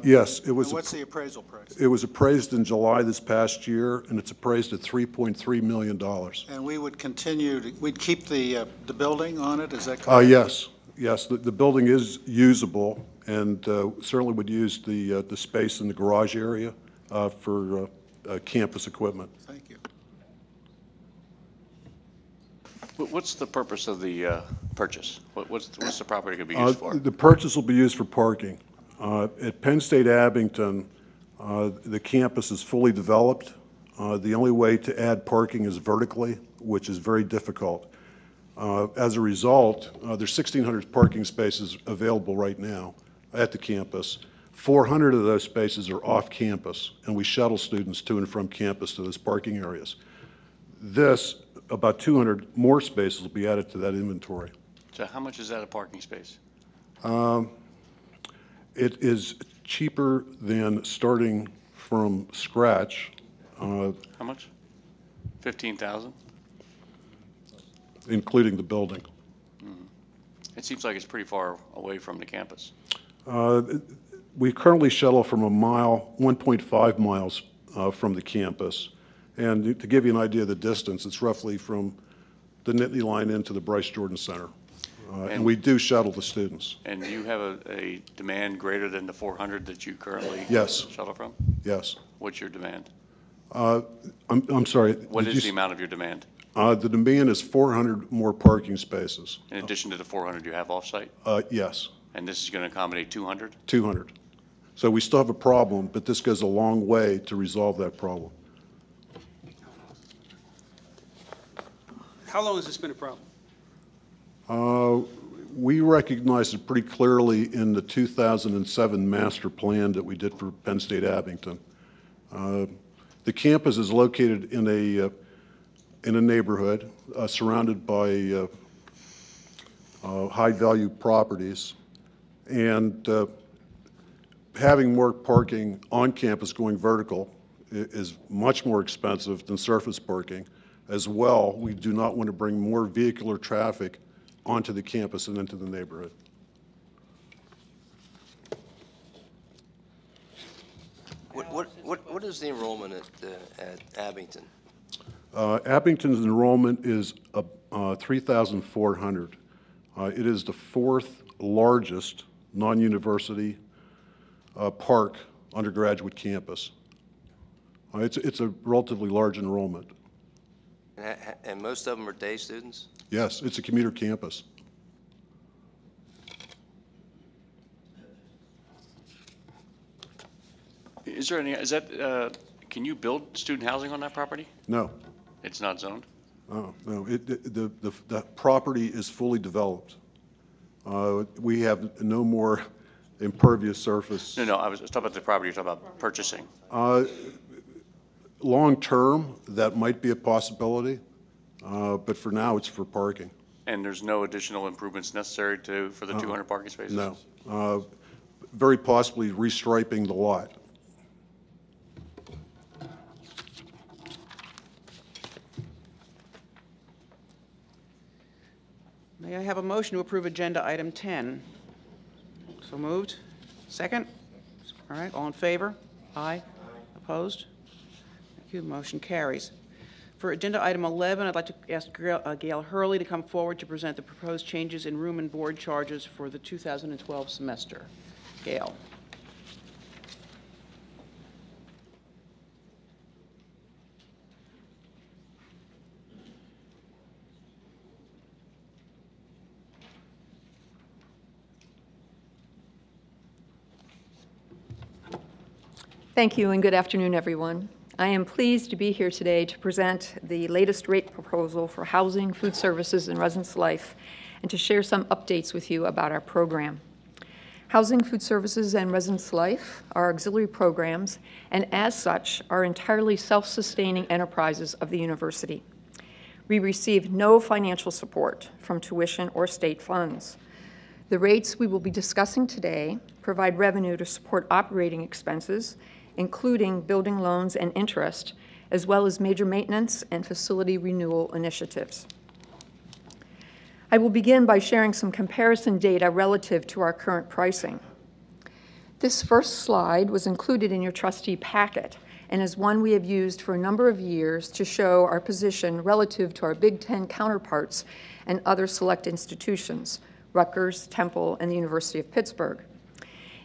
Yes, it was. And what's the appraisal price? It was appraised in July this past year, and it's appraised at $3.3 million. And we would continue to, we'd keep the building on it, is that correct? Yes, yes, the building is usable, and certainly would use the space in the garage area for campus equipment. Thank you. What's the purpose of the purchase? What's the property going to be used for? The purchase will be used for parking. At Penn State Abington, the campus is fully developed. The only way to add parking is vertically, which is very difficult. As a result, there's 1,600 parking spaces available right now at the campus. 400 of those spaces are off campus, and we shuttle students to and from campus to those parking areas. About 200 more spaces will be added to that inventory. So how much is that a parking space? It is cheaper than starting from scratch. How much? 15,000? Including the building. It seems like it's pretty far away from the campus. We currently shuttle from 1.5 miles from the campus. And to give you an idea of the distance, it's roughly from the Nittany line into the Bryce Jordan Center. And we do shuttle the students. And you have a demand greater than the 400 that you currently Yes. shuttle from? Yes. What's your demand? I'm sorry. What is the amount of your demand? The demand is 400 more parking spaces. In addition to the 400 you have off-site? Yes. And this is going to accommodate 200? 200. So we still have a problem, but this goes a long way to resolve that problem. How long has this been a problem? We recognized it pretty clearly in the 2007 master plan that we did for Penn State Abington. The campus is located in a neighborhood surrounded by high-value properties, and having more parking on campus going vertical is much more expensive than surface parking. As well, we do not want to bring more vehicular traffic onto the campus and into the neighborhood. What is the enrollment at Abington? Abington's enrollment is 3,400. It is the fourth largest non-university park undergraduate campus. It's a relatively large enrollment. And most of them are day students? Yes, it's a commuter campus. Is there any, can you build student housing on that property? No. It's not zoned? Oh, no, the property is fully developed. We have no more impervious surface. No, I was talking about the property, you're talking about purchasing. Long term, that might be a possibility, but for now, it's for parking. And there's no additional improvements necessary for the 200 parking spaces? No. Very possibly restriping the lot. May I have a motion to approve agenda item 10? So moved. Second? All right, all in favor? Aye. Opposed? Thank you, motion carries. For agenda item 11, I'd like to ask Gail Hurley to come forward to present the proposed changes in room and board charges for the 2012 semester. Gail. Thank you and good afternoon, everyone. I am pleased to be here today to present the latest rate proposal for housing, food services, and residence life, and to share some updates with you about our program. Housing, food services, and residence life are auxiliary programs, and as such, are entirely self-sustaining enterprises of the university. We receive no financial support from tuition or state funds. The rates we will be discussing today provide revenue to support operating expenses, including building loans and interest, as well as major maintenance and facility renewal initiatives. I will begin by sharing some comparison data relative to our current pricing. This first slide was included in your trustee packet and is one we have used for a number of years to show our position relative to our Big Ten counterparts and other select institutions, Rutgers, Temple, and the University of Pittsburgh.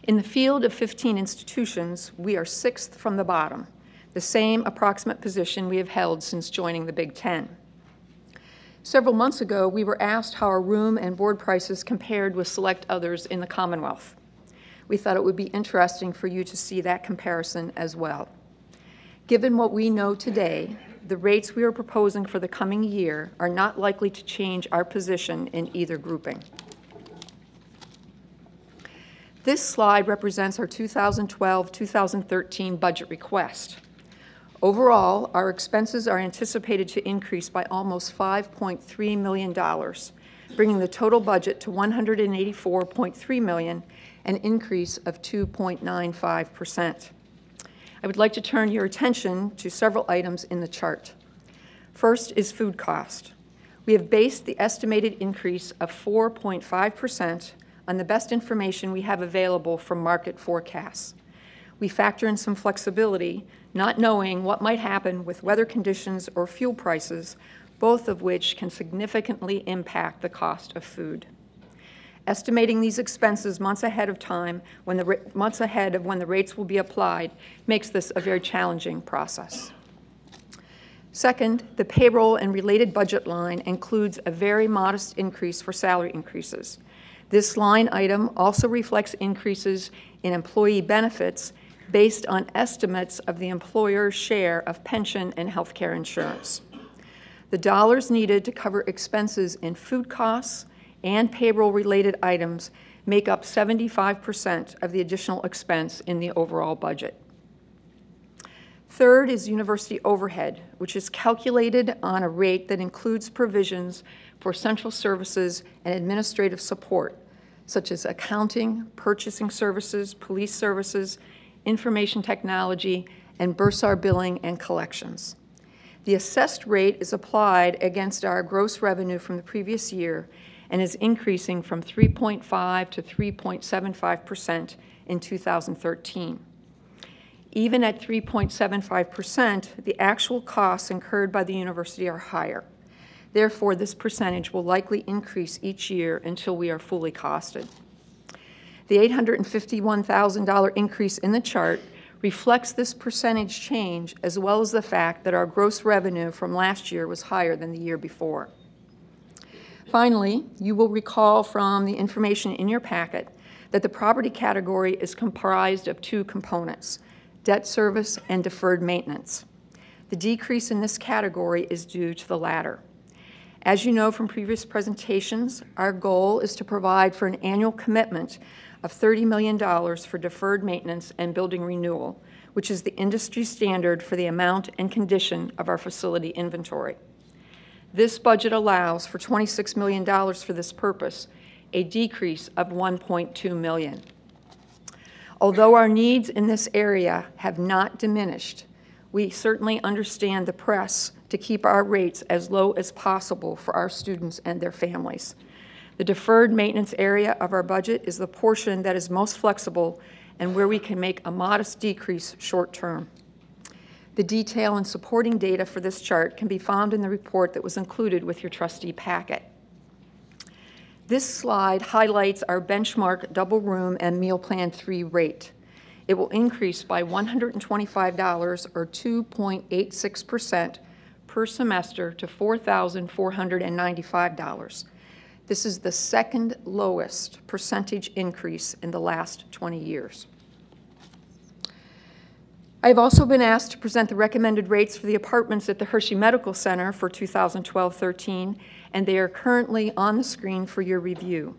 In the field of 15 institutions, we are 6th from the bottom, the same approximate position we have held since joining the Big Ten. Several months ago, we were asked how our room and board prices compared with select others in the Commonwealth. We thought it would be interesting for you to see that comparison as well. Given what we know today, the rates we are proposing for the coming year are not likely to change our position in either grouping. This slide represents our 2012-2013 budget request. Overall, our expenses are anticipated to increase by almost $5.3 million, bringing the total budget to $184.3 million, an increase of 2.95%. I would like to turn your attention to several items in the chart. First is food cost. We have based the estimated increase of 4.5% on the best information we have available from market forecasts. We factor in some flexibility, not knowing what might happen with weather conditions or fuel prices, both of which can significantly impact the cost of food. Estimating these expenses months ahead of time, months ahead of when the rates will be applied, makes this a very challenging process. Second, the payroll and related budget line includes a very modest increase for salary increases. This line item also reflects increases in employee benefits based on estimates of the employer's share of pension and health care insurance. The dollars needed to cover expenses in food costs and payroll-related items make up 75% of the additional expense in the overall budget. Third is university overhead, which is calculated on a rate that includes provisions for central services and administrative support, such as accounting, purchasing services, police services, information technology, and bursar billing and collections. The assessed rate is applied against our gross revenue from the previous year and is increasing from 3.5 to 3.75% in 2013. Even at 3.75%, the actual costs incurred by the university are higher. Therefore, this percentage will likely increase each year until we are fully costed. The $851,000 increase in the chart reflects this percentage change, as well as the fact that our gross revenue from last year was higher than the year before. Finally, you will recall from the information in your packet that the property category is comprised of two components: debt service and deferred maintenance. The decrease in this category is due to the latter. As you know from previous presentations, our goal is to provide for an annual commitment of $30 million for deferred maintenance and building renewal, which is the industry standard for the amount and condition of our facility inventory. This budget allows for $26 million for this purpose, a decrease of $1.2 million. Although our needs in this area have not diminished, we certainly understand the press to keep our rates as low as possible for our students and their families. The deferred maintenance area of our budget is the portion that is most flexible and where we can make a modest decrease short term. The detail and supporting data for this chart can be found in the report that was included with your trustee packet. This slide highlights our benchmark double room and meal plan 3 rate. It will increase by $125 or 2.86% per semester to $4,495. This is the second lowest percentage increase in the last 20 years. I have also been asked to present the recommended rates for the apartments at the Hershey Medical Center for 2012-13, and they are currently on the screen for your review.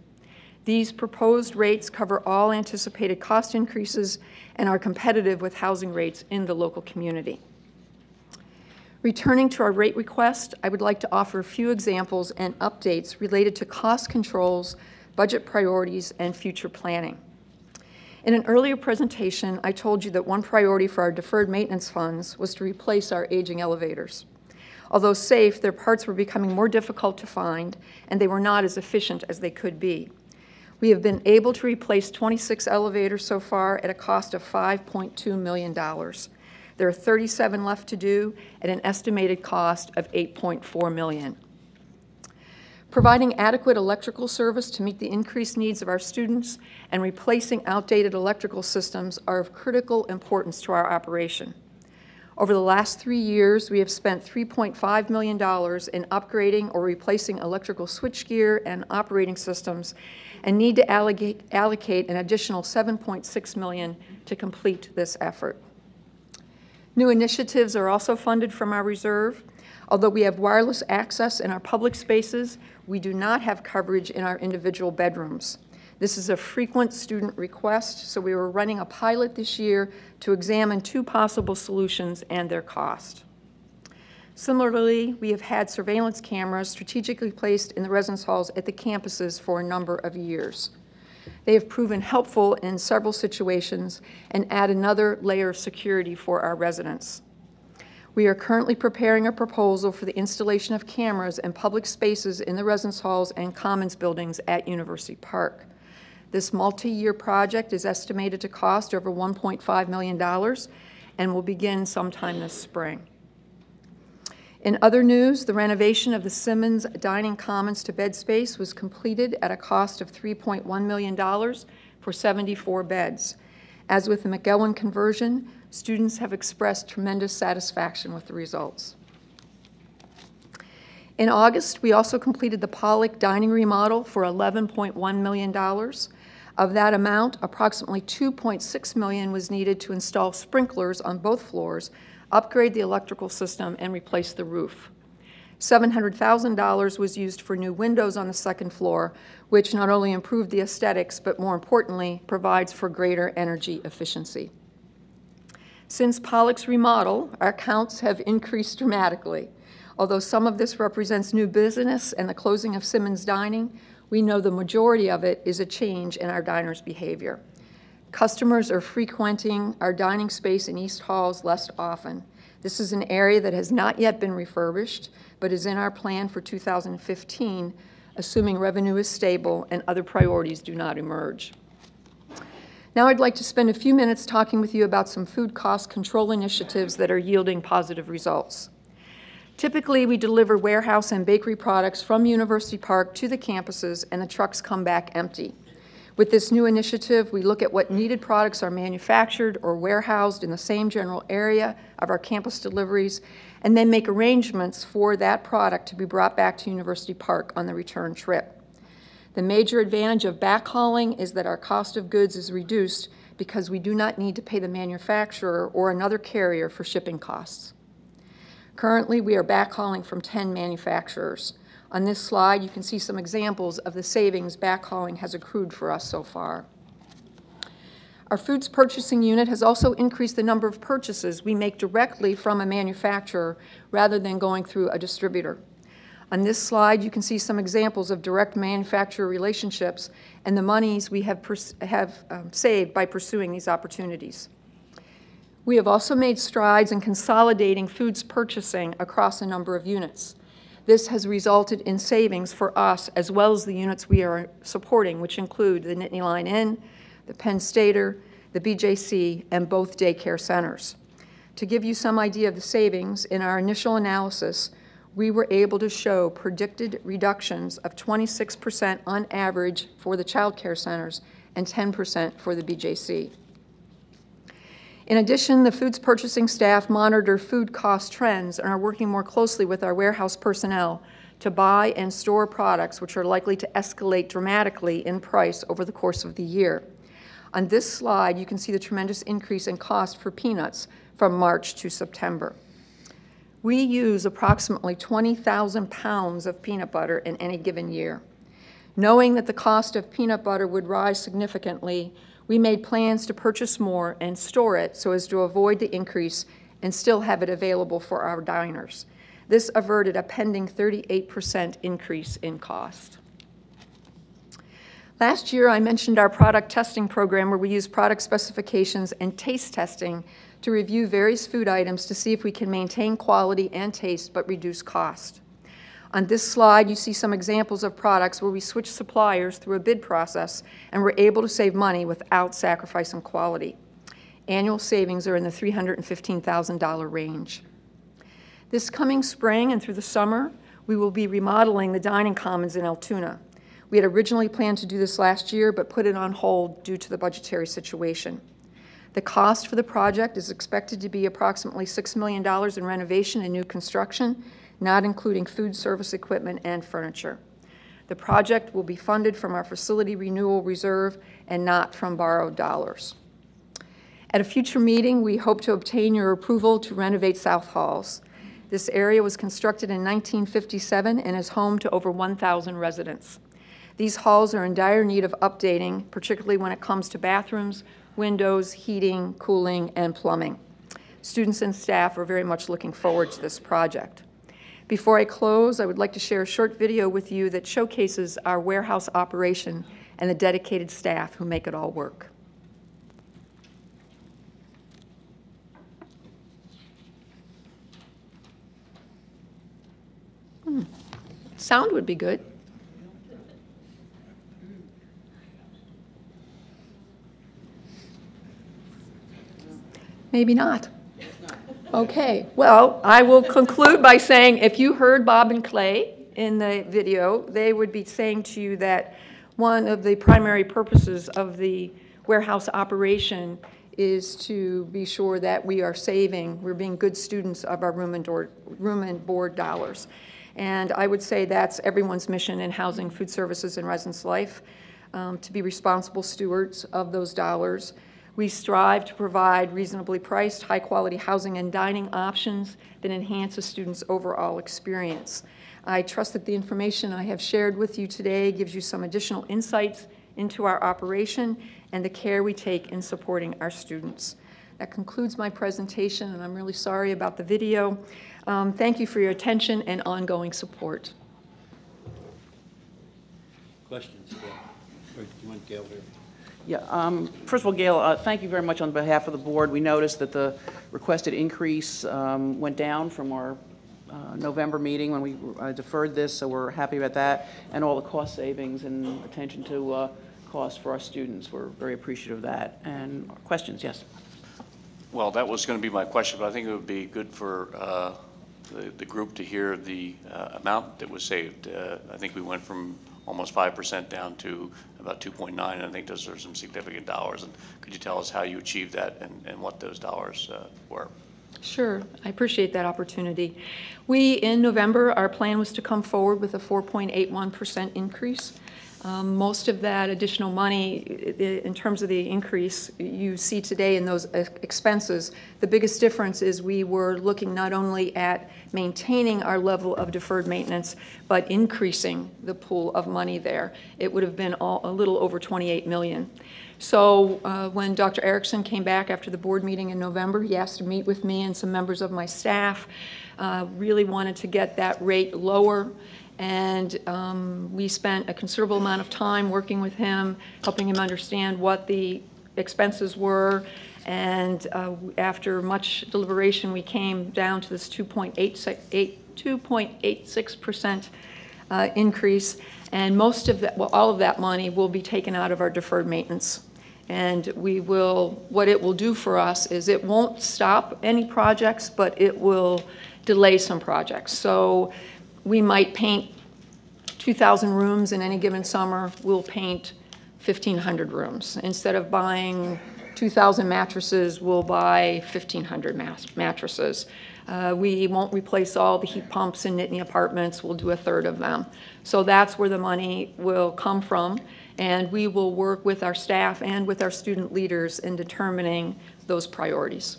These proposed rates cover all anticipated cost increases and are competitive with housing rates in the local community. Returning to our rate request, I would like to offer a few examples and updates related to cost controls, budget priorities, and future planning. In an earlier presentation, I told you that one priority for our deferred maintenance funds was to replace our aging elevators. Although safe, their parts were becoming more difficult to find, and they were not as efficient as they could be. We have been able to replace 26 elevators so far at a cost of $5.2 million. There are 37 left to do at an estimated cost of $8.4 million. Providing adequate electrical service to meet the increased needs of our students and replacing outdated electrical systems are of critical importance to our operation. Over the last 3 years, we have spent $3.5 million in upgrading or replacing electrical switchgear and operating systems and need to allocate an additional $7.6 million to complete this effort. New initiatives are also funded from our reserve. Although we have wireless access in our public spaces, we do not have coverage in our individual bedrooms. This is a frequent student request, so we were running a pilot this year to examine 2 possible solutions and their cost. Similarly, we have had surveillance cameras strategically placed in the residence halls at the campuses for a number of years. They have proven helpful in several situations and add another layer of security for our residents. We are currently preparing a proposal for the installation of cameras in public spaces in the residence halls and commons buildings at University Park. This multi-year project is estimated to cost over $1.5 million and will begin sometime this spring. In other news, the renovation of the Simmons Dining Commons to bed space was completed at a cost of $3.1 million for 74 beds. As with the McGowan conversion, students have expressed tremendous satisfaction with the results. In August, we also completed the Pollock dining remodel for $11.1 million. Of that amount, approximately $2.6 million was needed to install sprinklers on both floors, upgrade the electrical system, and replace the roof. $700,000 was used for new windows on the second floor, which not only improved the aesthetics, but more importantly, provides for greater energy efficiency. Since Pollock's remodel, our counts have increased dramatically. Although some of this represents new business and the closing of Simmons Dining, we know the majority of it is a change in our diners' behavior. Customers are frequenting our dining space in East Halls less often. This is an area that has not yet been refurbished, but is in our plan for 2015, assuming revenue is stable and other priorities do not emerge. Now I'd like to spend a few minutes talking with you about some food cost control initiatives that are yielding positive results. Typically, we deliver warehouse and bakery products from University Park to the campuses, and the trucks come back empty. With this new initiative, we look at what needed products are manufactured or warehoused in the same general area of our campus deliveries, and then make arrangements for that product to be brought back to University Park on the return trip. The major advantage of backhauling is that our cost of goods is reduced because we do not need to pay the manufacturer or another carrier for shipping costs. Currently, we are backhauling from 10 manufacturers. On this slide, you can see some examples of the savings backhauling has accrued for us so far. Our foods purchasing unit has also increased the number of purchases we make directly from a manufacturer rather than going through a distributor. On this slide, you can see some examples of direct manufacturer relationships and the monies we have saved by pursuing these opportunities. We have also made strides in consolidating foods purchasing across a number of units. This has resulted in savings for us as well as the units we are supporting, which include the Nittany Lion Inn, the Penn CEDAR, the BJC, and both daycare centers. To give you some idea of the savings, in our initial analysis, we were able to show predicted reductions of 26% on average for the child care centers and 10% for the BJC. In addition, the foods purchasing staff monitor food cost trends and are working more closely with our warehouse personnel to buy and store products which are likely to escalate dramatically in price over the course of the year. On this slide, you can see the tremendous increase in cost for peanuts from March to September. We use approximately 20,000 pounds of peanut butter in any given year. Knowing that the cost of peanut butter would rise significantly, we made plans to purchase more and store it so as to avoid the increase and still have it available for our diners. This averted a pending 38% increase in cost. Last year, I mentioned our product testing program where we use product specifications and taste testing to review various food items to see if we can maintain quality and taste but reduce cost. On this slide, you see some examples of products where we switched suppliers through a bid process and were able to save money without sacrificing quality. Annual savings are in the $315,000 range. This coming spring and through the summer, we will be remodeling the dining commons in Altoona. We had originally planned to do this last year, but put it on hold due to the budgetary situation. The cost for the project is expected to be approximately $6 million in renovation and new construction, not including food service equipment and furniture. The project will be funded from our facility renewal reserve and not from borrowed dollars. At a future meeting, we hope to obtain your approval to renovate South Halls. This area was constructed in 1957 and is home to over 1,000 residents. These halls are in dire need of updating, particularly when it comes to bathrooms, windows, heating, cooling, and plumbing. Students and staff are very much looking forward to this project. Before I close, I would like to share a short video with you that showcases our warehouse operation and the dedicated staff who make it all work. Sound would be good. Maybe not. Okay, well, I will conclude by saying if you heard Bob and Clay in the video, they would be saying to you that one of the primary purposes of the warehouse operation is to be sure that we are saving, we're being good students of our room and board dollars. And I would say that's everyone's mission in housing, food services, and residence life, to be responsible stewards of those dollars. We strive to provide reasonably priced, high-quality housing and dining options that enhance a student's overall experience. I trust that the information I have shared with you today gives you some additional insights into our operation and the care we take in supporting our students. That concludes my presentation, and I'm really sorry about the video. Thank you for your attention and ongoing support. Questions, Gail? Or do you want Gail here? Yeah, first of all, Gail, thank you very much on behalf of the board. We noticed that the requested increase went down from our November meeting when we deferred this, so we're happy about that, and all the cost savings and attention to costs for our students. We're very appreciative of that. And questions, yes? Well, that was going to be my question, but I think it would be good for the group to hear the amount that was saved. I think we went from almost 5% down to about 2.9, and I think those are some significant dollars. And could you tell us how you achieved that and what those dollars were? Sure, I appreciate that opportunity. In November, our plan was to come forward with a 4.81% increase. Most of that additional money, in terms of the increase you see today in those expenses, the biggest difference is we were looking not only at maintaining our level of deferred maintenance, but increasing the pool of money there. It would have been a little over $28 million. So when Dr. Erickson came back after the board meeting in November, he asked to meet with me and some members of my staff, really wanted to get that rate lower. And we spent a considerable amount of time working with him, helping him understand what the expenses were. And after much deliberation, we came down to this 2.86% increase. And most of that, well, all of that money will be taken out of our deferred maintenance. And what it will do for us is it won't stop any projects, but it will delay some projects. So we might paint 2,000 rooms in any given summer. We'll paint 1,500 rooms. Instead of buying 2,000 mattresses, we'll buy 1,500 mattresses. We won't replace all the heat pumps in Nittany apartments. We'll do a third of them. So that's where the money will come from. And we will work with our staff and with our student leaders in determining those priorities.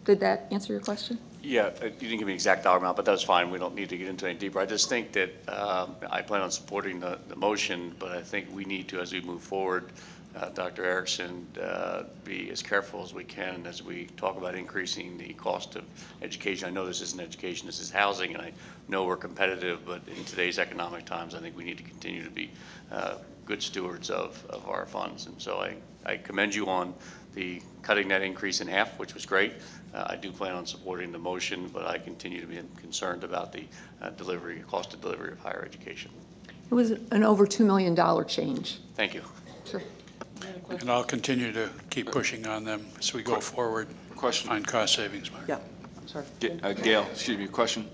Did that answer your question? Yeah, you didn't give me an exact dollar amount, but that was fine. We don't need to get into any deeper. I just think that I plan on supporting the motion, but I think we need to, as we move forward, Dr. Erickson, be as careful as we can as we talk about increasing the cost of education. I know this isn't education, this is housing, and I know we're competitive, but in today's economic times, I think we need to continue to be good stewards of our funds. And so I commend you on the cutting that increase in half, which was great. I do plan on supporting the motion, but I continue to be concerned about the cost of delivery of higher education. It was an over $2 million change. Thank you. Sure. And I'll continue to keep pushing on them as we go forward. Question. Find cost savings, Mark. Yeah, I'm sorry. Gail, excuse me, question.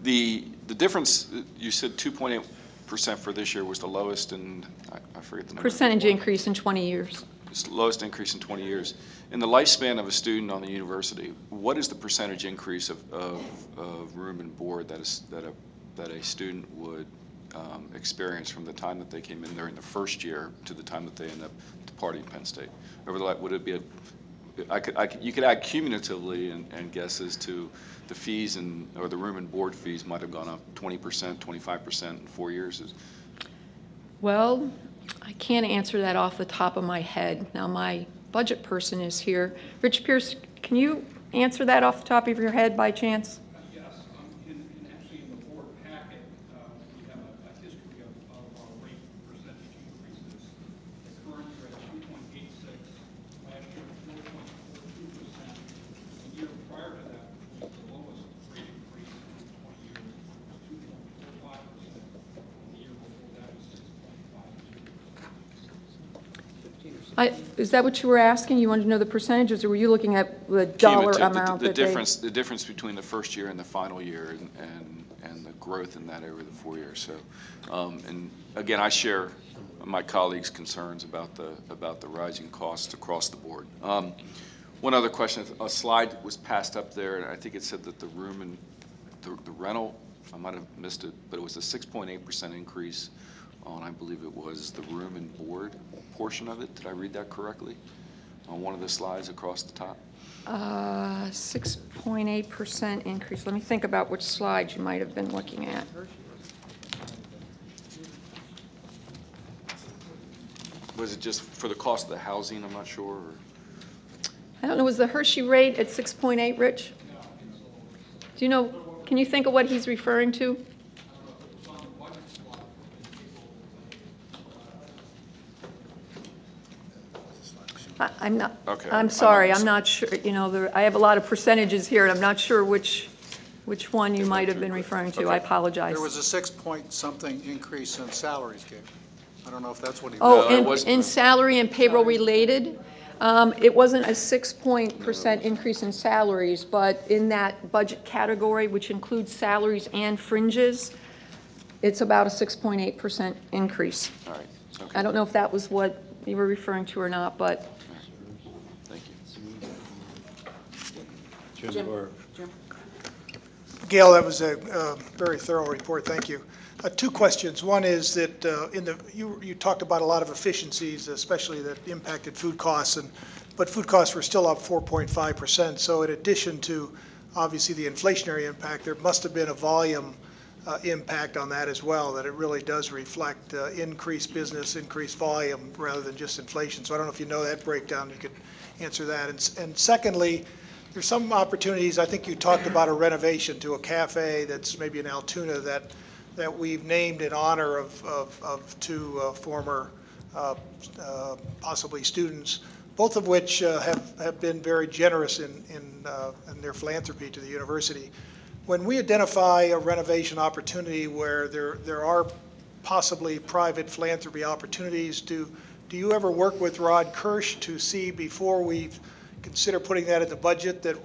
The difference, you said 2.8% for this year was the lowest, and I forget the number. Percentage increase in 20 years. It's the lowest increase in 20 years. In the lifespan of a student on the university, what is the percentage increase of room and board that a student would experience from the time that they came in there in the first year to the time that they end up departing Penn State? Would it be you could add cumulatively and guess as to the fees or the room and board fees might have gone up 20%, 25% in 4 years? Well, I can't answer that off the top of my head. Now, my budget person is here. Rich Pierce, can you answer that off the top of your head by chance? Yes. Actually, in the board packet, we have a history of our rate percentage increases. The current year at 2.86, last year 4.42%. The year prior to that was the lowest rate increase in 20 years, 2.45%. The year before that was 6.52%. Is that what you were asking? You wanted to know the percentages, or were you looking at the dollar amount? The difference between the first year and the final year, and the growth in that over the 4 years. So, and again, I share my colleagues' concerns about the rising costs across the board. One other question: a slide was passed up there, and I think it said that the room and the rental I might have missed it, but it was a 6.8% increase on, I believe it was the room and board portion of it. Did I read that correctly? On one of the slides across the top? 6.8% increase. Let me think about which slide you might have been looking at. Was it just for the cost of the housing? I'm not sure. Or? I don't know, was the Hershey rate at 6.8, Rich? Do you know, can you think of what he's referring to? I'm not, okay. I'm sorry, I'm not sure, you know, I have a lot of percentages here, and I'm not sure which one you might have been referring to. Okay. I apologize. There was a 6-point-something increase in salaries, Gabe. I don't know if that's what he Oh, meant. in salary and payroll related, it wasn't a 6% increase in salaries, but in that budget category, which includes salaries and fringes, it's about a 6.8% increase. All right. Okay. I don't know if that was what you were referring to or not, but. Thank you. Jim Burr. Gail, that was a very thorough report. Thank you. Two questions. One is that you talked about a lot of efficiencies, especially that impacted food costs, but food costs were still up 4.5%. So in addition to obviously the inflationary impact, there must have been a volume impact on that as well, that it really does reflect increased business, increased volume, rather than just inflation. So I don't know if you know that breakdown, you could answer that. And secondly, there's some opportunities, I think you talked about a renovation to a cafe that's maybe in Altoona that we've named in honor of two former possibly students, both of which have been very generous in their philanthropy to the university. When we identify a renovation opportunity where there are possibly private philanthropy opportunities, do you ever work with Rod Kirsch to see, before we consider putting that in the budget, that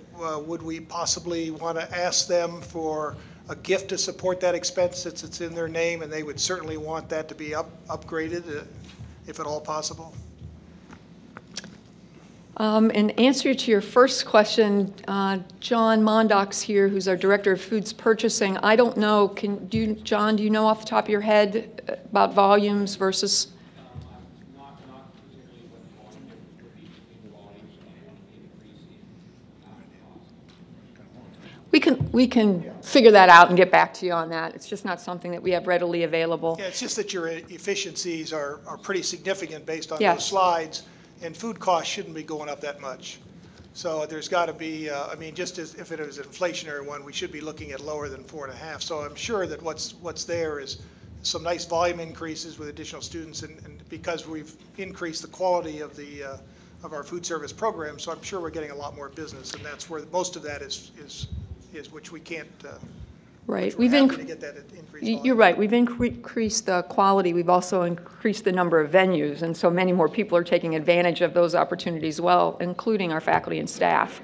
would we possibly want to ask them for a gift to support that expense, since it's in their name, and they would certainly want that to be upgraded, if at all possible? In answer to your first question, John Mondock's here, who's our Director of Foods Purchasing. I don't know, John, do you know off the top of your head about volumes versus? We can figure that out and get back to you on that. It's just not something that we have readily available. Yeah, it's just that your efficiencies are pretty significant based on Yes. those slides, and food costs shouldn't be going up that much. So there's got to be, I mean, just as if it was an inflationary one, we should be looking at lower than 4.5. So I'm sure that what's there is some nice volume increases with additional students, and because we've increased the quality of of our food service program, so I'm sure we're getting a lot more business, and that's where most of that is which we can't. Right. You're right. We've increased the quality. We've also increased the number of venues, and so many more people are taking advantage of those opportunities well, including our faculty and staff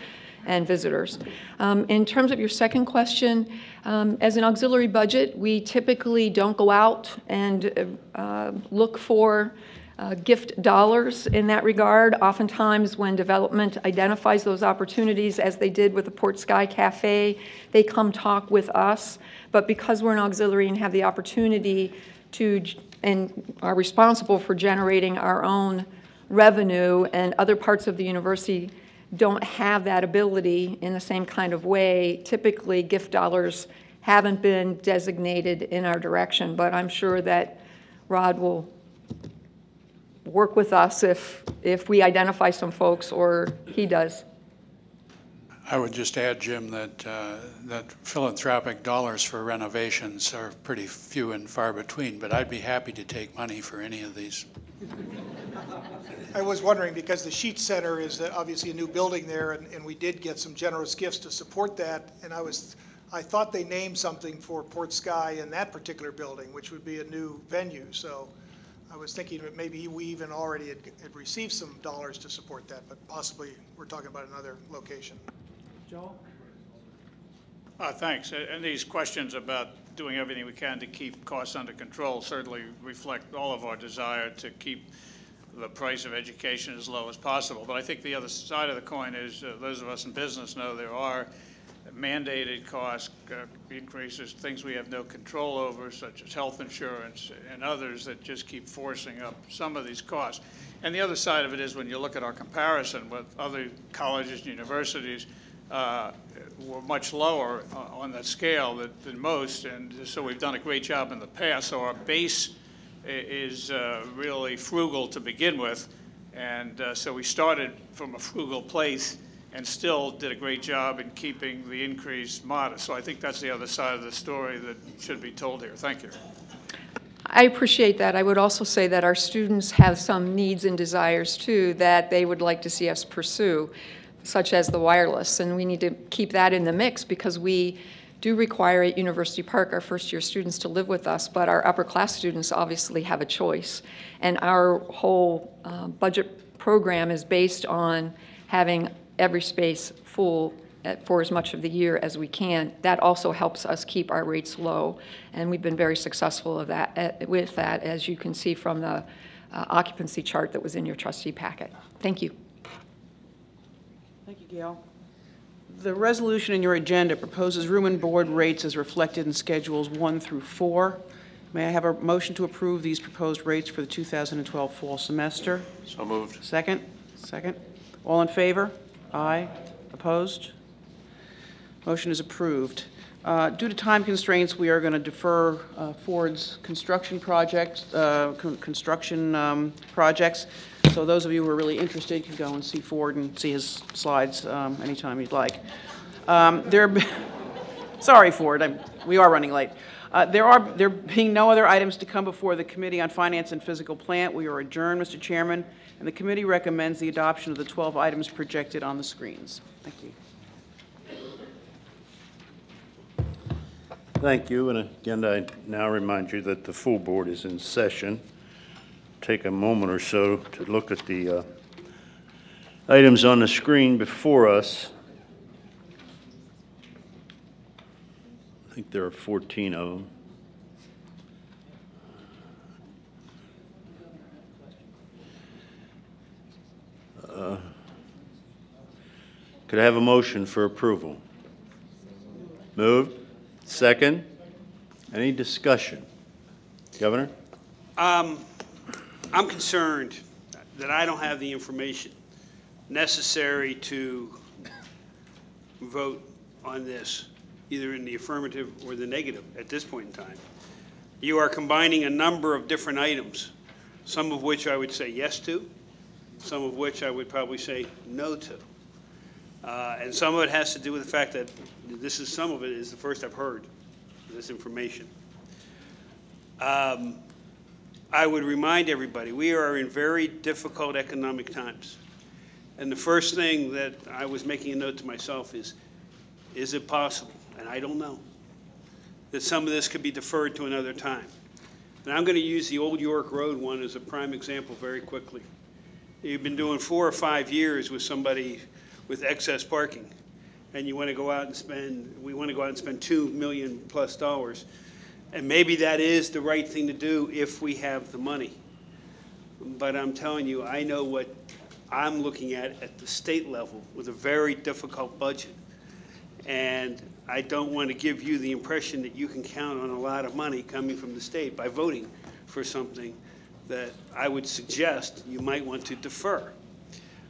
and visitors. In terms of your second question, as an auxiliary budget, we typically don't go out and look for gift dollars in that regard. Oftentimes when development identifies those opportunities, as they did with the Port Sky Cafe, they come talk with us. But because we're an auxiliary and have the opportunity to, and are responsible for generating our own revenue, and other parts of the university don't have that ability in the same kind of way, typically gift dollars haven't been designated in our direction. But I'm sure that Rod will work with us if we identify some folks, or he does. I would just add, Jim, that philanthropic dollars for renovations are pretty few and far between, but I'd be happy to take money for any of these. I was wondering, because the Sheets Center is obviously a new building there, and we did get some generous gifts to support that, and I thought they named something for Port Sky in that particular building, which would be a new venue. So I was thinking that maybe we even already had received some dollars to support that, but possibly we're talking about another location. Joel? Thanks. And these questions about doing everything we can to keep costs under control certainly reflect all of our desire to keep the price of education as low as possible. But I think the other side of the coin is those of us in business know there are mandated cost increases, things we have no control over, such as health insurance and others that just keep forcing up some of these costs. And the other side of it is when you look at our comparison with other colleges and universities, we're much lower on that scale than most, and so we've done a great job in the past. So our base is really frugal to begin with, and so we started from a frugal place and still did a great job in keeping the increase modest. So I think that's the other side of the story that should be told here. Thank you. I appreciate that. I would also say that our students have some needs and desires, too, that they would like to see us pursue, such as the wireless, and we need to keep that in the mix because we do require at University Park our first-year students to live with us, but our upper-class students obviously have a choice. And our whole budget program is based on having every space full for as much of the year as we can. That also helps us keep our rates low, and we've been very successful with that, as you can see from the occupancy chart that was in your trustee packet. Thank you. Thank you, Gail. The resolution in your agenda proposes room and board rates as reflected in Schedules 1 through 4. May I have a motion to approve these proposed rates for the 2012 fall semester? So moved. Second? Second. All in favor? Aye. Opposed? Motion is approved. Due to time constraints, we are going to defer Ford's construction projects. So those of you who are really interested can go and see Ford and see his slides anytime you'd like. Sorry, Ford, we are running late. There being no other items to come before the Committee on Finance and Physical Plant, we are adjourned, Mr. Chairman, and the committee recommends the adoption of the 12 items projected on the screens. Thank you. Thank you, and again, I now remind you that the full board is in session. Take a moment or so to look at the items on the screen before us. I think there are 14 of them. Could I have a motion for approval? Moved. Second. Any discussion? Governor? I'm concerned that I don't have the information necessary to vote on this, either in the affirmative or the negative at this point in time. You are combining a number of different items, some of which I would say yes to, some of which I would probably say no to. And some of it has to do with the fact that some of it is the first I've heard of this information. I would remind everybody, we are in very difficult economic times. And the first thing that I was making a note to myself is it possible, and I don't know, that some of this could be deferred to another time? And I'm going to use the Old York Road one as a prime example very quickly. You've been doing 4 or 5 years with somebody with excess parking, and you want to go out and spend, we want to go out and spend $2 million plus. And maybe that is the right thing to do if we have the money. But I'm telling you, I know what I'm looking at the state level with a very difficult budget. And I don't want to give you the impression that you can count on a lot of money coming from the state by voting for something that I would suggest you might want to defer.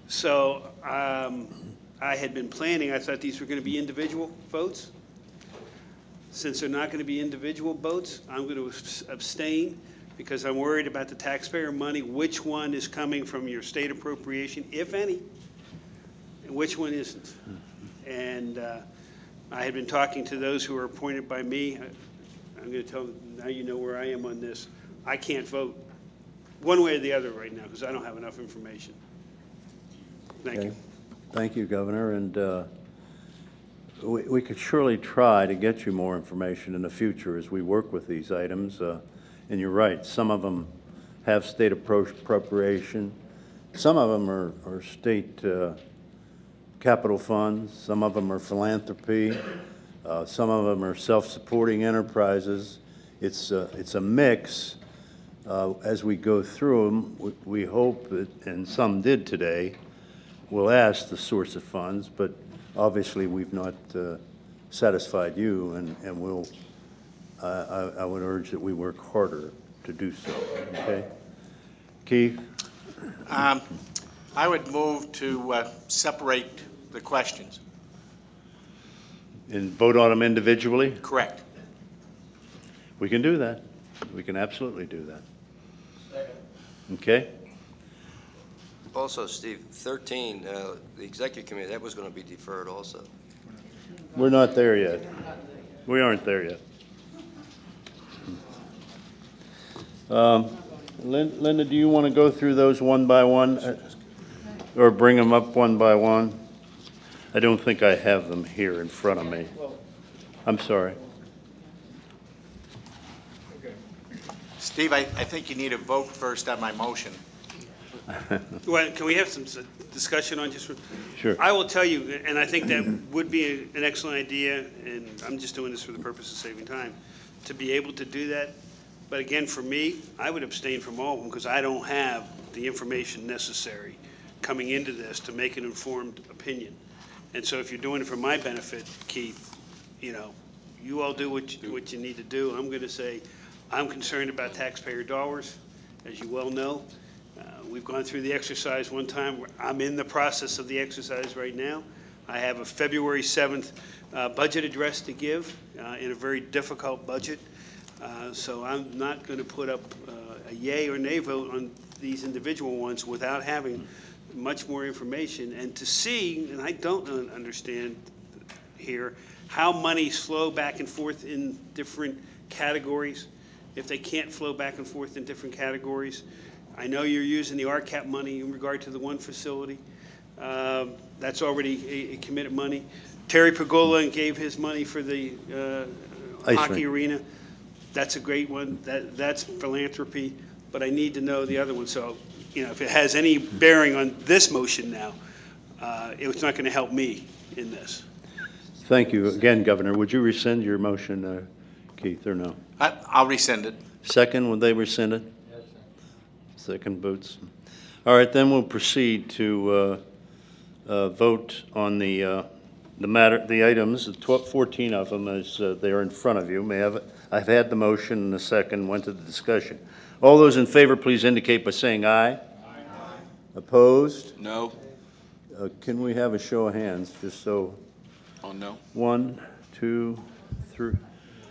So I had been planning, I thought these were going to be individual votes. Since they're not going to be individual votes, I'm going to abstain because I'm worried about the taxpayer money, which one is coming from your state appropriation, if any, and which one isn't. And I had been talking to those who were appointed by me. I'm going to tell them, now you know where I am on this. I can't vote one way or the other right now because I don't have enough information. Thank you. Thank you, Governor. And we could surely try to get you more information in the future as we work with these items. And you're right, some of them have state appropriation. Some of them are state capital funds. Some of them are philanthropy. Some of them are self-supporting enterprises. It's a mix. As we go through them, we hope that, and some did today, we'll ask the source of funds, but obviously we've not satisfied you, and we'll, I would urge that we work harder to do so, okay? Keith? I would move to separate the questions. And vote on them individually? Correct. We can do that. We can absolutely do that. Okay? Also, Steve, 13, the executive committee, that was going to be deferred also. We're not there yet. We aren't there yet. Linda, do you want to go through those one by one, or bring them up one by one? I don't think I have them here in front of me. I'm sorry. Steve, I think you need a vote first on my motion. Well, can we have some discussion on just? Sure. I will tell you, and I think that would be an excellent idea, and I'm just doing this for the purpose of saving time, to be able to do that. But again, for me, I would abstain from all of them because I don't have the information necessary coming into this to make an informed opinion. And so if you're doing it for my benefit, Keith, you know, you all do what you need to do. I'm going to say I'm concerned about taxpayer dollars, as you well know. We've gone through the exercise one time. I'm in the process of the exercise right now. I have a February 7th budget address to give in a very difficult budget. So I'm not going to put up a yay or nay vote on these individual ones without having much more information and to see, and I don't understand here, how monies flow back and forth in different categories. If they can't flow back and forth in different categories, I know you're using the RCAP money in regard to the one facility. That's already a committed money. Terry Pergola gave his money for the hockey arena. That's a great one. That's philanthropy, but I need to know the other one. So, you know, if it has any bearing on this motion now, it's not going to help me in this. Thank you. Again, Governor, would you rescind your motion, Keith, or no? I'll rescind it. Second, would they rescind it? Yes, sir. Second votes. All right, then we'll proceed to vote on the items. 14 of them as they are in front of you. I've had the motion and the second went to the discussion. All those in favor, please indicate by saying aye. Aye. Opposed? No. Can we have a show of hands, just so? Oh, no. 1, 2, 3.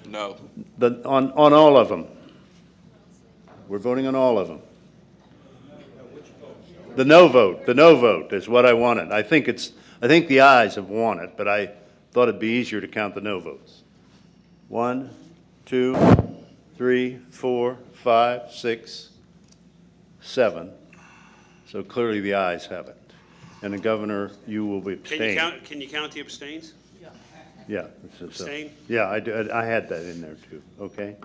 No. On all of them. We're voting on all of them. The no vote is what I wanted. I think the ayes have won it, but I thought it'd be easier to count the no votes. 1, 2, 3, 4, 5, 6, 7. So clearly the ayes have it. And the Governor, you will be abstaining. Can you count the abstains? Yeah. Abstain? Yeah, I had that in there too. Okay.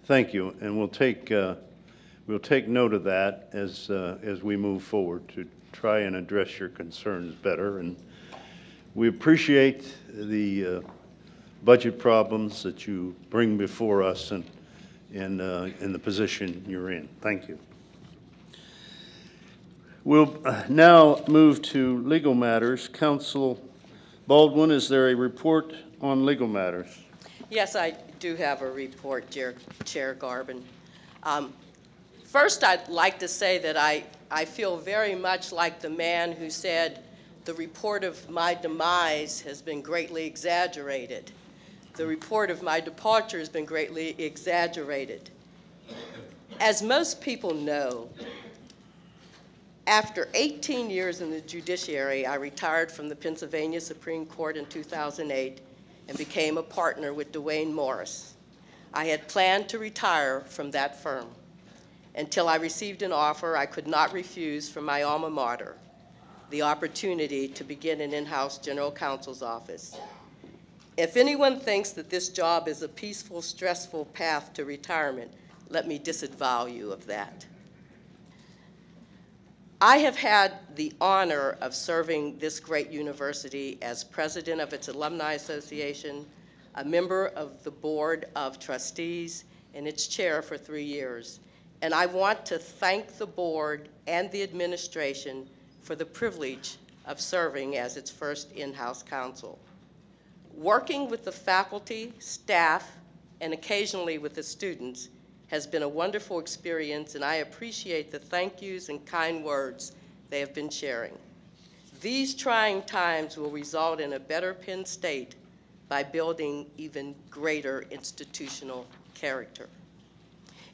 Thank you, and we'll take note of that as we move forward to try and address your concerns better. And we appreciate the budget problems that you bring before us and in the position you're in. Thank you. We'll now move to legal matters. Counsel Baldwin, is there a report on legal matters? Yes, I do have a report, Chair Garvin. First, I'd like to say that I feel very much like the man who said, the report of my demise has been greatly exaggerated. The report of my departure has been greatly exaggerated. As most people know, after 18 years in the judiciary, I retired from the Pennsylvania Supreme Court in 2008 and became a partner with Dwayne Morris. I had planned to retire from that firm until I received an offer I could not refuse from my alma mater, the opportunity to begin an in-house general counsel's office. If anyone thinks that this job is a peaceful, stressful path to retirement, let me disavow you of that. I have had the honor of serving this great university as president of its Alumni Association, a member of the Board of Trustees, and its chair for 3 years. And I want to thank the board and the administration for the privilege of serving as its first in-house counsel. Working with the faculty, staff, and occasionally with the students has been a wonderful experience, and I appreciate the thank yous and kind words they have been sharing. These trying times will result in a better Penn State by building even greater institutional character.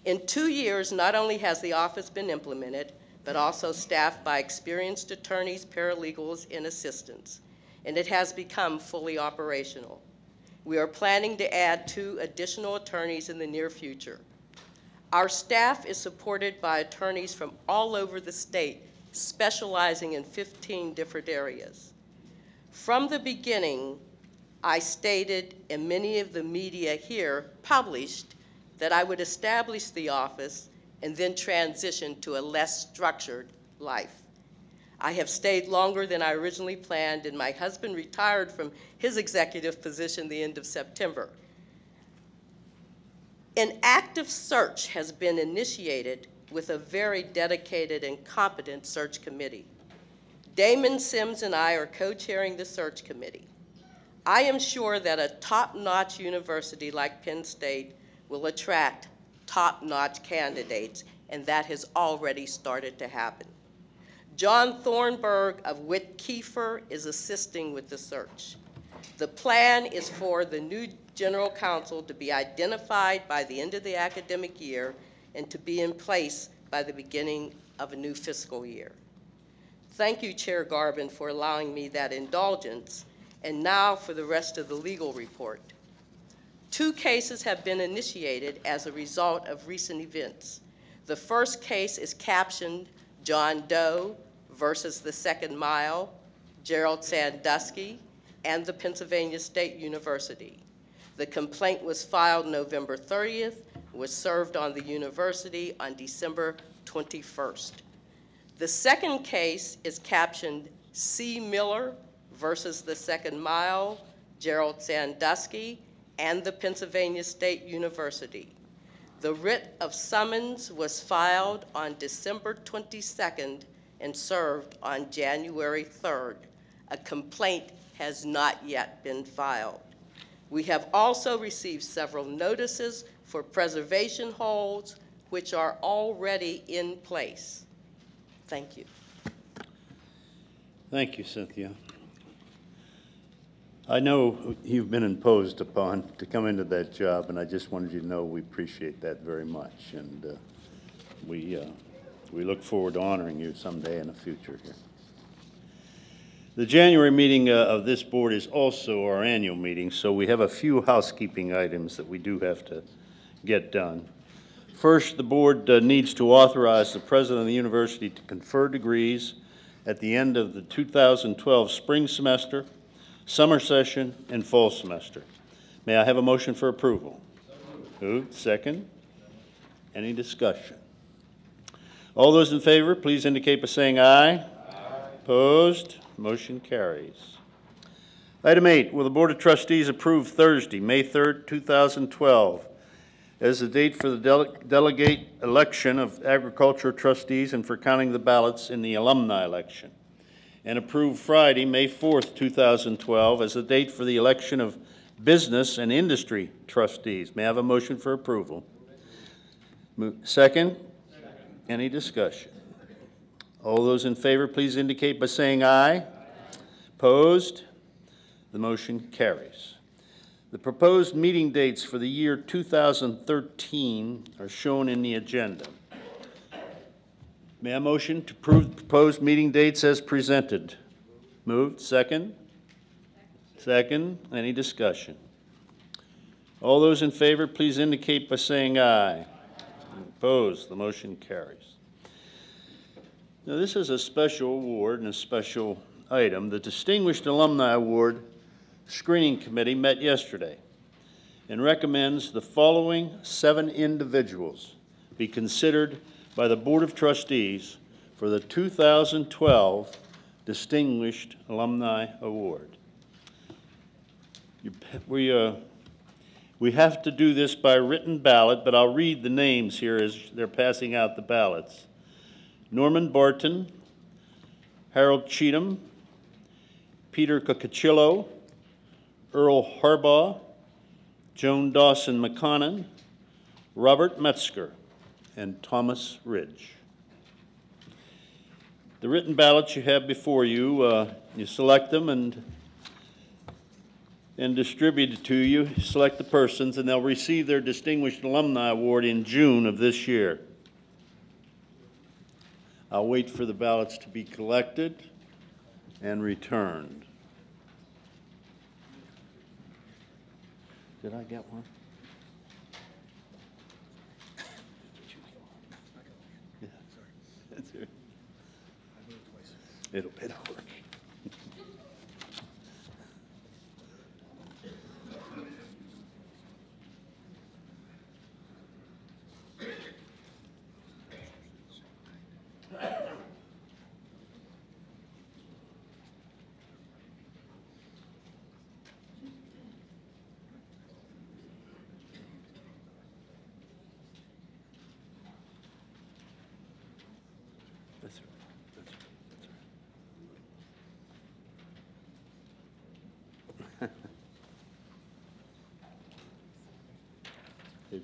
In 2 years, not only has the office been implemented, but also staffed by experienced attorneys, paralegals, and assistants, and it has become fully operational. We are planning to add 2 additional attorneys in the near future. Our staff is supported by attorneys from all over the state, specializing in 15 different areas. From the beginning, I stated, and many of the media here published, that I would establish the office and then transition to a less structured life. I have stayed longer than I originally planned, and my husband retired from his executive position the end of September. An active search has been initiated with a very dedicated and competent search committee. Damon Sims and I are co-chairing the search committee. I am sure that a top-notch university like Penn State will attract top-notch candidates, and that has already started to happen. John Thornburg of Witt-Kiefer is assisting with the search. The plan is for the new general counsel to be identified by the end of the academic year and to be in place by the beginning of a new fiscal year. Thank you, Chair Garvin, for allowing me that indulgence. And now for the rest of the legal report. 2 cases have been initiated as a result of recent events. The first case is captioned John Doe versus the Second Mile, Gerald Sandusky, and the Pennsylvania State University. The complaint was filed November 30th, was served on the university on December 21st. The second case is captioned C. Miller versus the Second Mile, Gerald Sandusky, and the Pennsylvania State University. The writ of summons was filed on December 22nd and served on January 3rd. A complaint has not yet been filed. We have also received several notices for preservation holds, which are already in place. Thank you. Thank you, Cynthia. I know you've been imposed upon to come into that job, and I just wanted you to know we appreciate that very much. And we look forward to honoring you someday in the future here. The January meeting of this board is also our annual meeting, so we have a few housekeeping items that we do have to get done. First, the board needs to authorize the president of the university to confer degrees at the end of the 2012 spring semester, summer session, and fall semester. May I have a motion for approval? Moved. Second. Any discussion? All those in favor, please indicate by saying aye. Aye. Opposed? Motion carries. Item 8, will the Board of Trustees approve Thursday, May 3rd, 2012, as the date for the delegate election of agriculture trustees and for counting the ballots in the alumni election, and approve Friday, May 4th, 2012, as the date for the election of business and industry trustees? May I have a motion for approval? Second? Any discussion? All those in favor, please indicate by saying aye. Opposed? The motion carries. The proposed meeting dates for the year 2013 are shown in the agenda. May I motion to approve the proposed meeting dates as presented? Moved. Second? Second. Any discussion? All those in favor, please indicate by saying aye. Opposed? The motion carries. Now, this is a special award and a special item. The Distinguished Alumni Award Screening Committee met yesterday and recommends the following 7 individuals be considered by the Board of Trustees for the 2012 Distinguished Alumni Award. We have to do this by written ballot, but I'll read the names here as they're passing out the ballots. Norman Barton, Harold Cheatham, Peter Coccicillo, Earl Harbaugh, Joan Dawson McConnon, Robert Metzger, and Thomas Ridge. The written ballots you have before you, you select them and distribute it to you. Select the persons, and they'll receive their Distinguished Alumni Award in June of this year. I'll wait for the ballots to be collected and returned. Did I get one? Yeah, sorry. That's it. It'll work.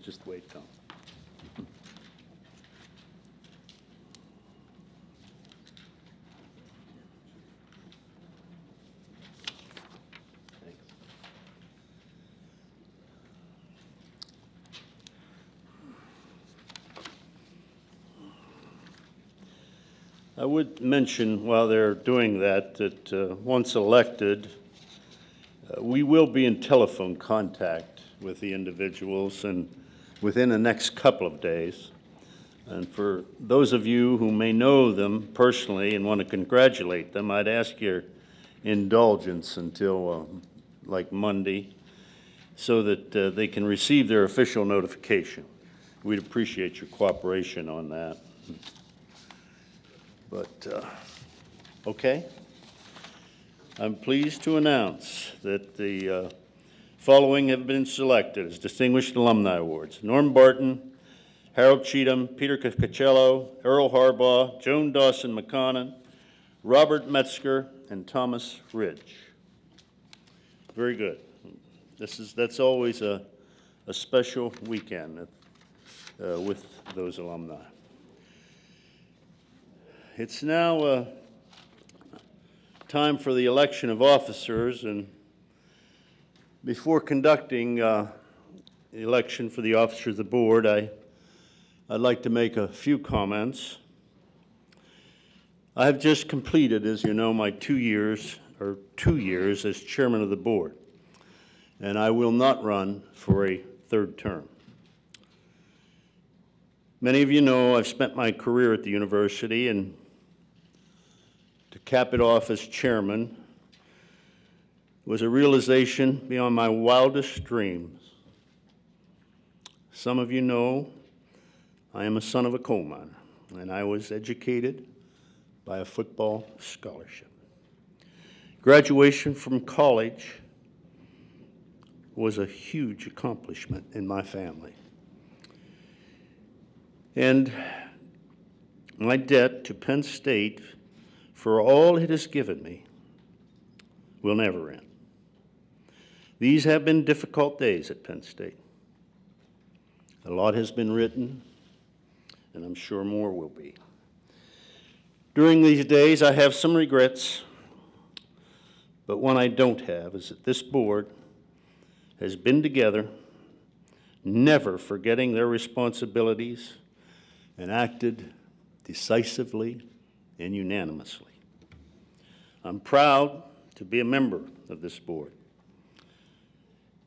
Just wait, Tom. Thanks. I would mention while they're doing that once elected, we will be in telephone contact with the individuals and within the next couple of days. And for those of you who may know them personally and want to congratulate them, I'd ask your indulgence until like Monday so that they can receive their official notification. We'd appreciate your cooperation on that. But, okay. I'm pleased to announce that the following have been selected as Distinguished Alumni Awards: Norm Barton, Harold Cheatham, Peter Cacello, Earl Harbaugh, Joan Dawson McConnon, Robert Metzger, and Thomas Ridge. Very good. That's always a special weekend with those alumni. It's now time for the election of officers, and before conducting the election for the officers of the board, I'd like to make a few comments. I have just completed, as you know, my 2 years as chairman of the board, and I will not run for a third term. Many of you know I've spent my career at the university, and to cap it off as chairman was a realization beyond my wildest dreams. Some of you know I am a son of a coal miner, and I was educated by a football scholarship. Graduation from college was a huge accomplishment in my family. And my debt to Penn State for all it has given me will never end. These have been difficult days at Penn State. A lot has been written, and I'm sure more will be. During these days, I have some regrets, but one I don't have is that this board has been together, never forgetting their responsibilities, and acted decisively and unanimously. I'm proud to be a member of this board.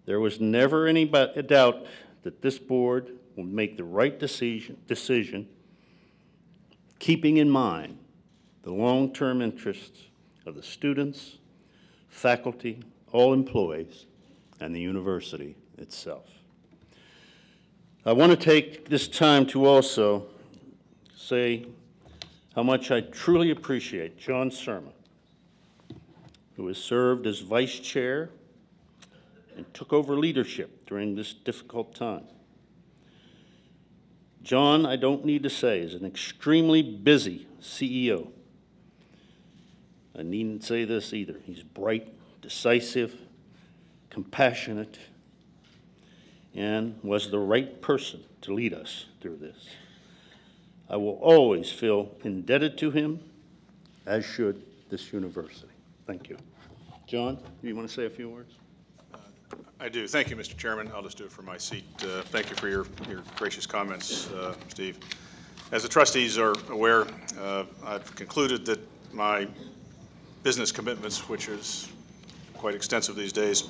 There was never any doubt that this board will make the right decision, keeping in mind the long-term interests of the students, faculty, all employees, and the university itself. I want to take this time to also say how much I truly appreciate John Surma, who has served as vice chair and took over leadership during this difficult time. John, I don't need to say, is an extremely busy CEO. I needn't say this either. He's bright, decisive, compassionate, and was the right person to lead us through this. I will always feel indebted to him, as should this university. Thank you. John, do you want to say a few words? I do. Thank you, Mr. Chairman. I'll just do it from my seat. Thank you for your gracious comments, Steve. As the trustees are aware, I've concluded that my business commitments, which is quite extensive these days,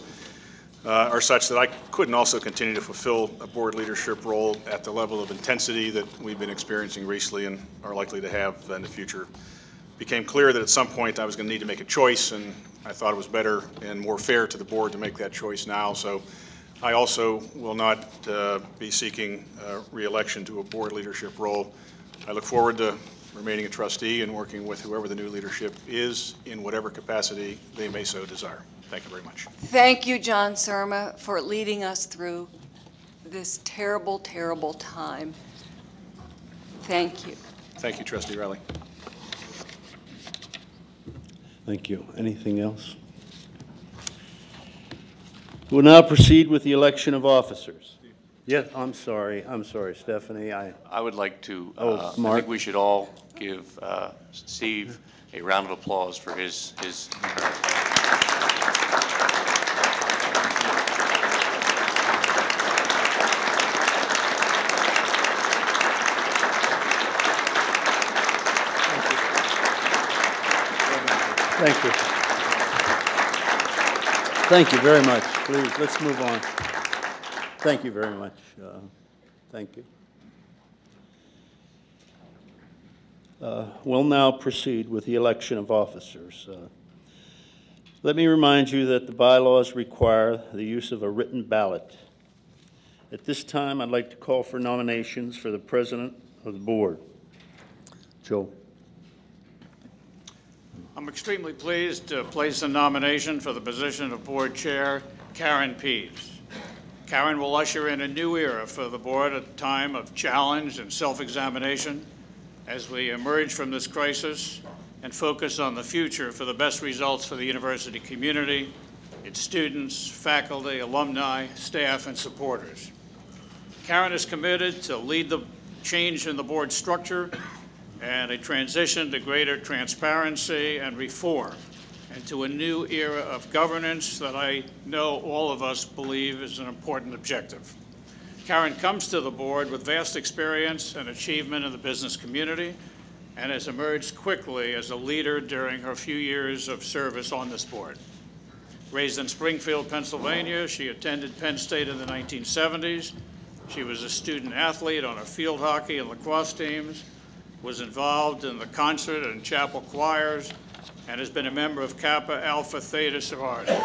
are such that I couldn't also continue to fulfill a board leadership role at the level of intensity that we've been experiencing recently and are likely to have in the future. It became clear that at some point I was going to need to make a choice, and I thought it was better and more fair to the board to make that choice now. So I also will not be seeking re-election to a board leadership role. I look forward to remaining a trustee and working with whoever the new leadership is in whatever capacity they may so desire. Thank you very much. Thank you, John Surma, for leading us through this terrible, terrible time. Thank you. Thank you, Trustee Riley. Thank you. Anything else? We'll now proceed with the election of officers. Yes, I'm sorry, Stephanie. I would like to, Mark. I think we should all give Steve a round of applause for his Thank you. Thank you very much. Please, let's move on. Thank you very much. Thank you. We'll now proceed with the election of officers. Let me remind you that the bylaws require the use of a written ballot. At this time, I'd like to call for nominations for the president of the board. Joe. I'm extremely pleased to place a nomination for the position of board chair, Karen Pease. Karen will usher in a new era for the board at a time of challenge and self-examination as we emerge from this crisis and focus on the future for the best results for the university community, its students, faculty, alumni, staff, and supporters. Karen is committed to lead the change in the board structure and a transition to greater transparency and reform, and to a new era of governance that I know all of us believe is an important objective. Karen comes to the board with vast experience and achievement in the business community and has emerged quickly as a leader during her few years of service on this board. Raised in Springfield, Pennsylvania, she attended Penn State in the 1970s. She was a student athlete on her field hockey and lacrosse teams, was involved in the concert and chapel choirs, and has been a member of Kappa Alpha Theta Sorority.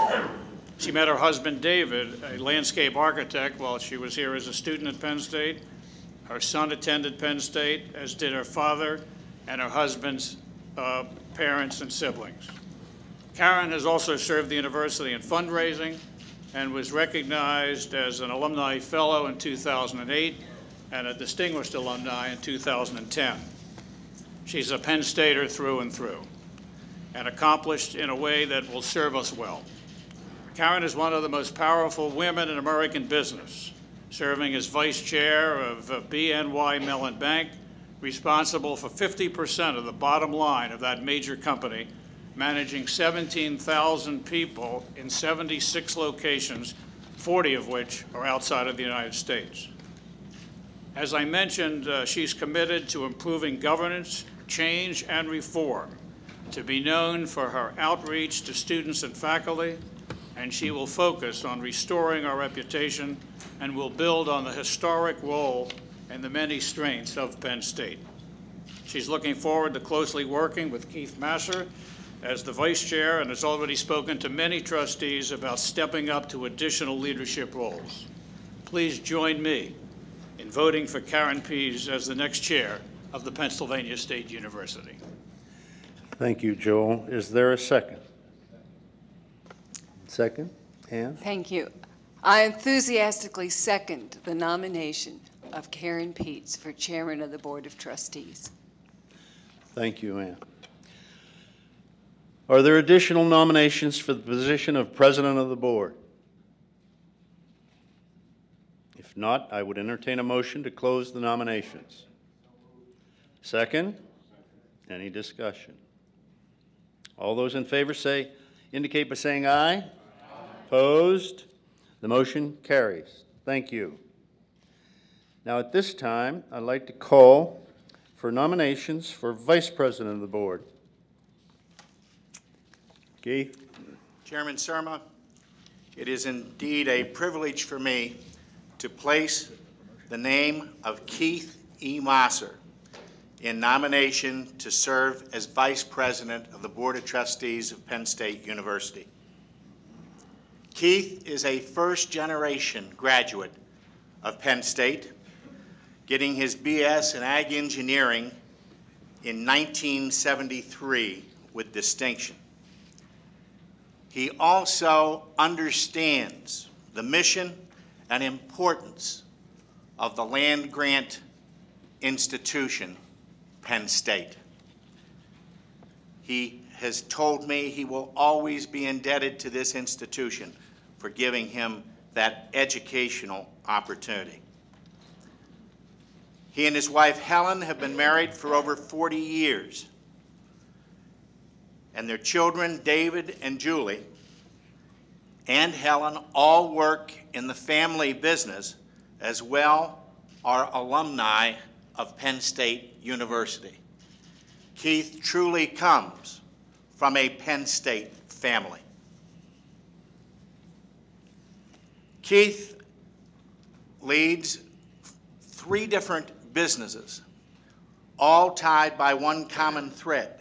She met her husband, David, a landscape architect, while she was here as a student at Penn State. Her son attended Penn State, as did her father and her husband's parents and siblings. Karen has also served the university in fundraising and was recognized as an alumni fellow in 2008 and a distinguished alumni in 2010. She's a Penn Stater through and through, and accomplished in a way that will serve us well. Karen is one of the most powerful women in American business, serving as vice chair of BNY Mellon Bank, responsible for 50% of the bottom line of that major company, managing 17,000 people in 76 locations, 40 of which are outside of the United States. As I mentioned, she's committed to improving governance, change, and reform, to be known for her outreach to students and faculty, and she will focus on restoring our reputation and will build on the historic role and the many strengths of Penn State. She's looking forward to closely working with Keith Masser as the vice chair and has already spoken to many trustees about stepping up to additional leadership roles. Please join me in voting for Karen Pease as the next chair of the Pennsylvania State University. Thank you, Joel. Is there a second? Second? Ann? Thank you. I enthusiastically second the nomination of Karen Pease for chairman of the Board of Trustees. Thank you, Ann. Are there additional nominations for the position of president of the board? If not, I would entertain a motion to close the nominations. Second? Any discussion? All those in favor indicate by saying aye. Aye. Opposed? The motion carries. Thank you. Now at this time, I'd like to call for nominations for Vice President of the Board. Keith? Chairman Surma, it is indeed a privilege for me to place the name of Keith E. Mosser in nomination to serve as Vice President of the Board of Trustees of Penn State University. Keith is a first-generation graduate of Penn State, getting his BS in Ag Engineering in 1973 with distinction. He also understands the mission and importance of the land-grant institution, Penn State. He has told me he will always be indebted to this institution for giving him that educational opportunity. He and his wife, Helen, have been married for over 40 years. And their children, David and Julie, and Helen, all work in the family business, as well are alumni of Penn State University. Keith truly comes from a Penn State family. Keith leads 3 different businesses, all tied by one common thread: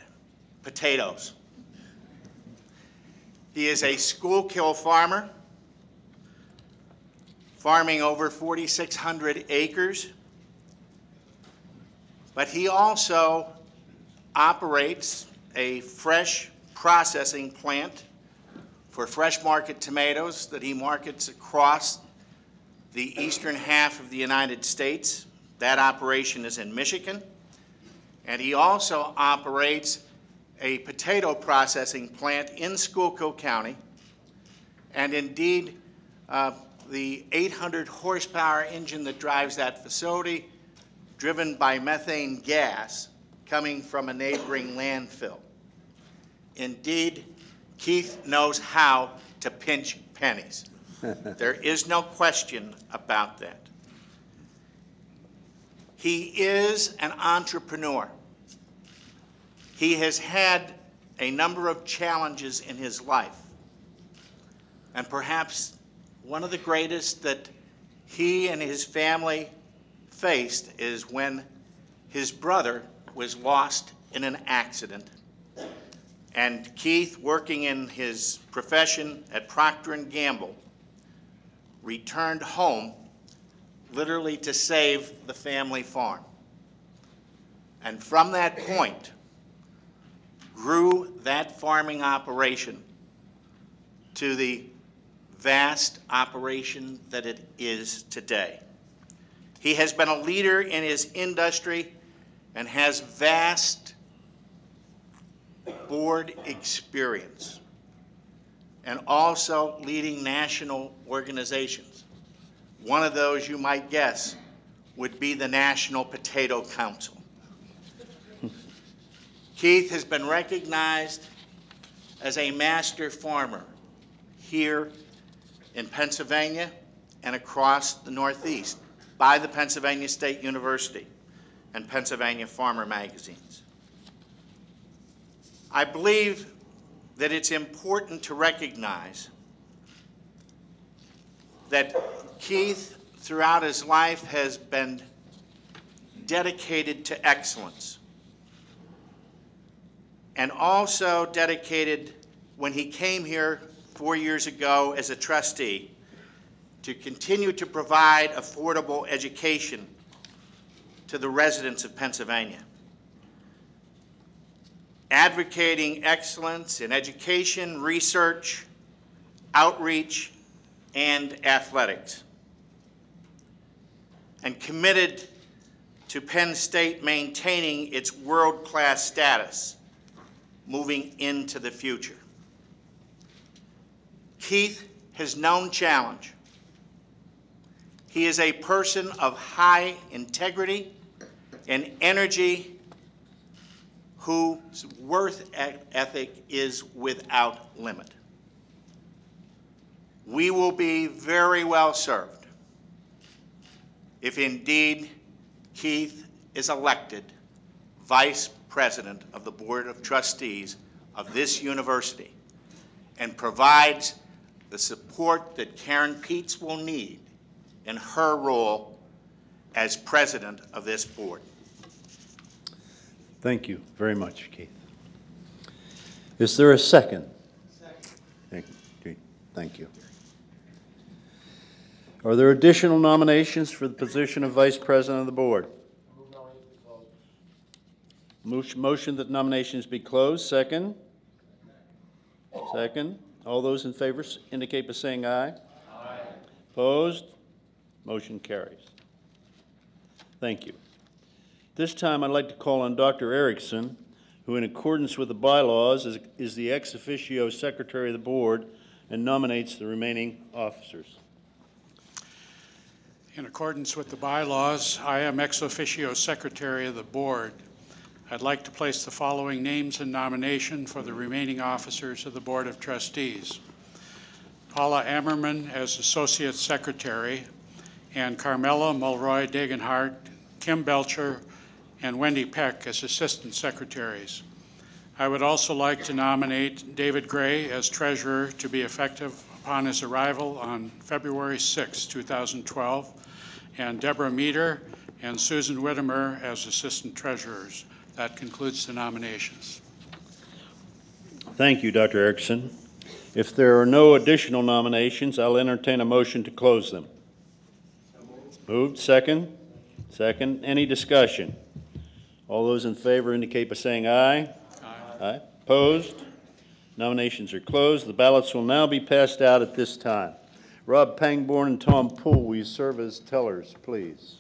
potatoes. He is a Schuylkill farmer, farming over 4,600 acres, but he also operates a fresh processing plant for fresh market tomatoes that he markets across the eastern half of the United States. That operation is in Michigan. And he also operates a potato processing plant in Schuylkill County. And indeed, the 800 horsepower engine that drives that facility, driven by methane gas coming from a neighboring landfill. Indeed, Keith knows how to pinch pennies. There is no question about that. He is an entrepreneur. He has had a number of challenges in his life. And perhaps one of the greatest that he and his family faced is when his brother was lost in an accident. And Keith, working in his profession at Procter & Gamble, returned home literally to save the family farm. And from that point, grew that farming operation to the vast operation that it is today. He has been a leader in his industry and has vast board experience, and also leading national organizations. One of those, you might guess, would be the National Potato Council. Keith has been recognized as a master farmer here in Pennsylvania and across the Northeast by the Pennsylvania State University and Pennsylvania Farmer magazines. I believe that it's important to recognize that Keith, throughout his life, has been dedicated to excellence, and also dedicated, when he came here 4 years ago as a trustee, to continue to provide affordable education to the residents of Pennsylvania, advocating excellence in education, research, outreach, and athletics, and committed to Penn State maintaining its world-class status moving into the future. Keith has known challenge. He is a person of high integrity and energy whose work ethic is without limit. We will be very well served if indeed Keith is elected Vice President of the Board of Trustees of this university and provides the support that Karen Peets will need in her role as President of this board. Thank you very much, Keith. Is there a second? Second. Thank you. Are there additional nominations for the position of Vice President of the Board? Motion that nominations be closed. Second? Second. All those in favor indicate by saying aye. Aye. Opposed? Motion carries. Thank you. This time I'd like to call on Dr. Erickson, who in accordance with the bylaws is the ex officio Secretary of the Board and nominates the remaining officers. In accordance with the bylaws, I am ex officio Secretary of the Board. I'd like to place the following names in nomination for the remaining officers of the Board of Trustees. Paula Ammerman as Associate Secretary, and Carmela Mulroy Degenhardt, Kim Belcher, and Wendy Peck as Assistant Secretaries. I would also like to nominate David Gray as Treasurer to be effective upon his arrival on February 6, 2012, and Deborah Meader and Susan Whittemer as Assistant Treasurers. That concludes the nominations. Thank you, Dr. Erickson. If there are no additional nominations, I'll entertain a motion to close them. Moved. Second? Second. Any discussion? All those in favor indicate by saying aye. Aye. Aye. Opposed? Nominations are closed. The ballots will now be passed out at this time. Rob Pangborn and Tom Poole, will you serve as tellers, please?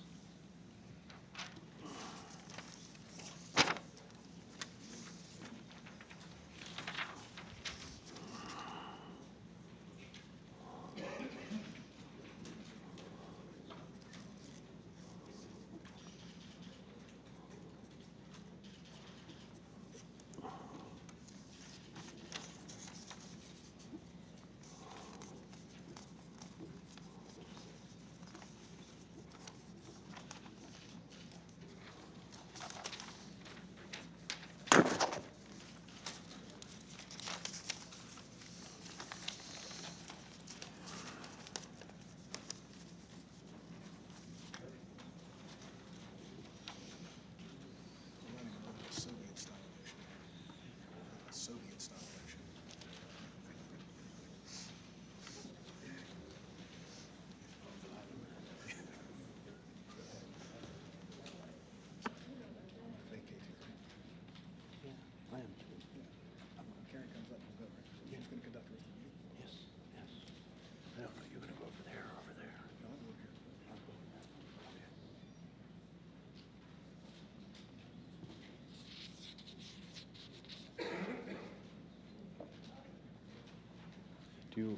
Do you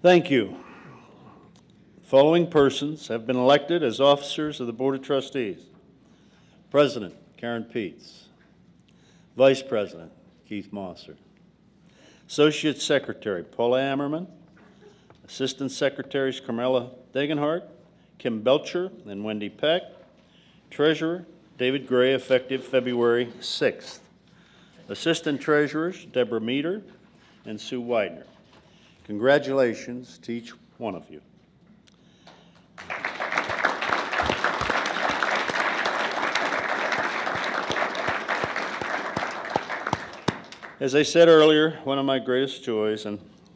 Thank you. The following persons have been elected as officers of the Board of Trustees. President, Karen Peets. Vice President, Keith Mosser. Associate Secretary, Paula Ammerman. Assistant Secretaries, Carmela Degenhardt, Kim Belcher, and Wendy Peck. Treasurer, David Gray, effective February 6th. Assistant Treasurers, Deborah Meter and Sue Widener. Congratulations to each one of you. As I said earlier, one of my greatest joys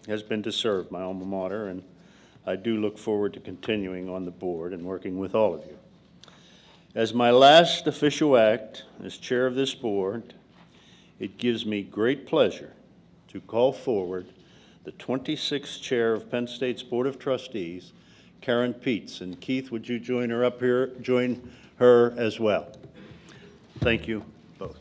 has been to serve my alma mater, and I do look forward to continuing on the board and working with all of you. As my last official act as chair of this board, it gives me great pleasure to call forward the 26th chair of Penn State's Board of Trustees, Karen Peets. And Keith, would you join her up here, join her as well? Thank you both.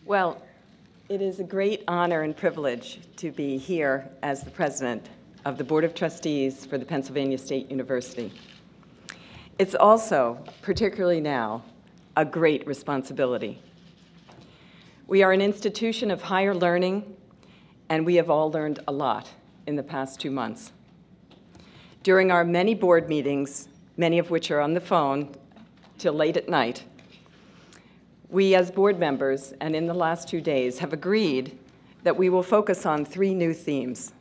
Well, it is a great honor and privilege to be here as the president of the Board of Trustees for the Pennsylvania State University. It's also, particularly now, a great responsibility. We are an institution of higher learning, and we have all learned a lot in the past 2 months. During our many board meetings, many of which are on the phone till late at night, we as board members, and in the last 2 days, have agreed that we will focus on 3 new themes.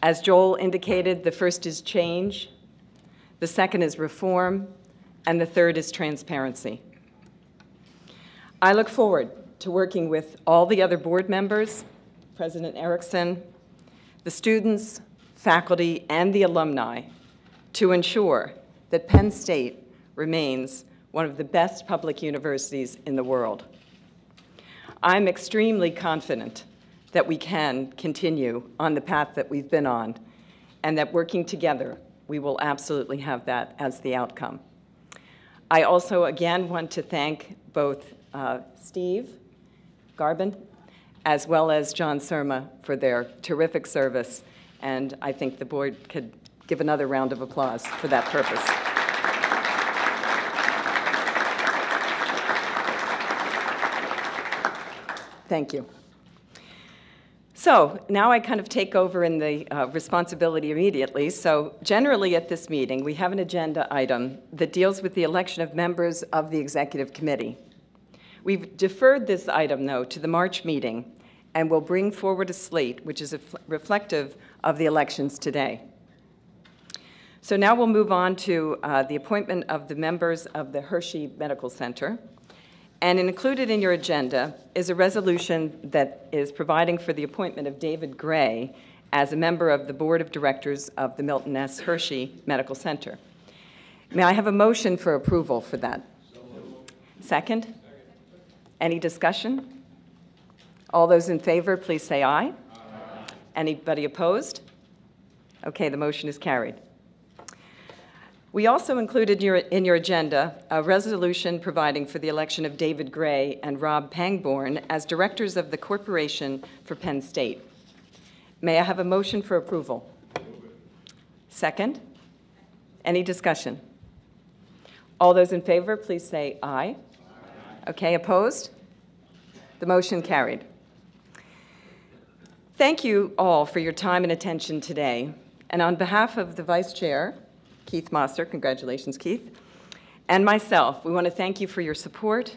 As Joel indicated, the first is change, the second is reform, and the third is transparency. I look forward to working with all the other board members, President Erickson, the students, faculty, and the alumni to ensure that Penn State remains one of the best public universities in the world. I'm extremely confident that we can continue on the path that we've been on, and that working together, we will absolutely have that as the outcome. I also, again, want to thank both Steve Garbin as well as John Surma for their terrific service, and I think the board could give another round of applause for that purpose. Thank you. So now I kind of take over in the responsibility immediately. So generally at this meeting, we have an agenda item that deals with the election of members of the executive committee. We've deferred this item, though, to the March meeting, and will bring forward a slate which is reflective of the elections today. So now we'll move on to the appointment of the members of the Hershey Medical Center. And included in your agenda is a resolution that is providing for the appointment of David Gray as a member of the Board of Directors of the Milton S. Hershey Medical Center. May I have a motion for approval for that? Second? Any discussion? All those in favor, please say aye. Aye. Anybody opposed? Okay, the motion is carried. We also included in your agenda a resolution providing for the election of David Gray and Rob Pangborn as directors of the Corporation for Penn State. May I have a motion for approval? Second? Any discussion? All those in favor, please say aye. Aye. Okay, opposed? The motion carried. Thank you all for your time and attention today. And on behalf of the Vice Chair, Keith Mosser, congratulations, Keith, and myself, we want to thank you for your support.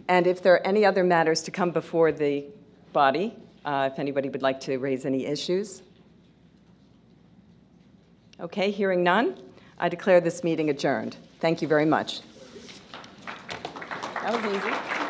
And if there are any other matters to come before the body, if anybody would like to raise any issues. Okay, hearing none, I declare this meeting adjourned. Thank you very much. That was easy.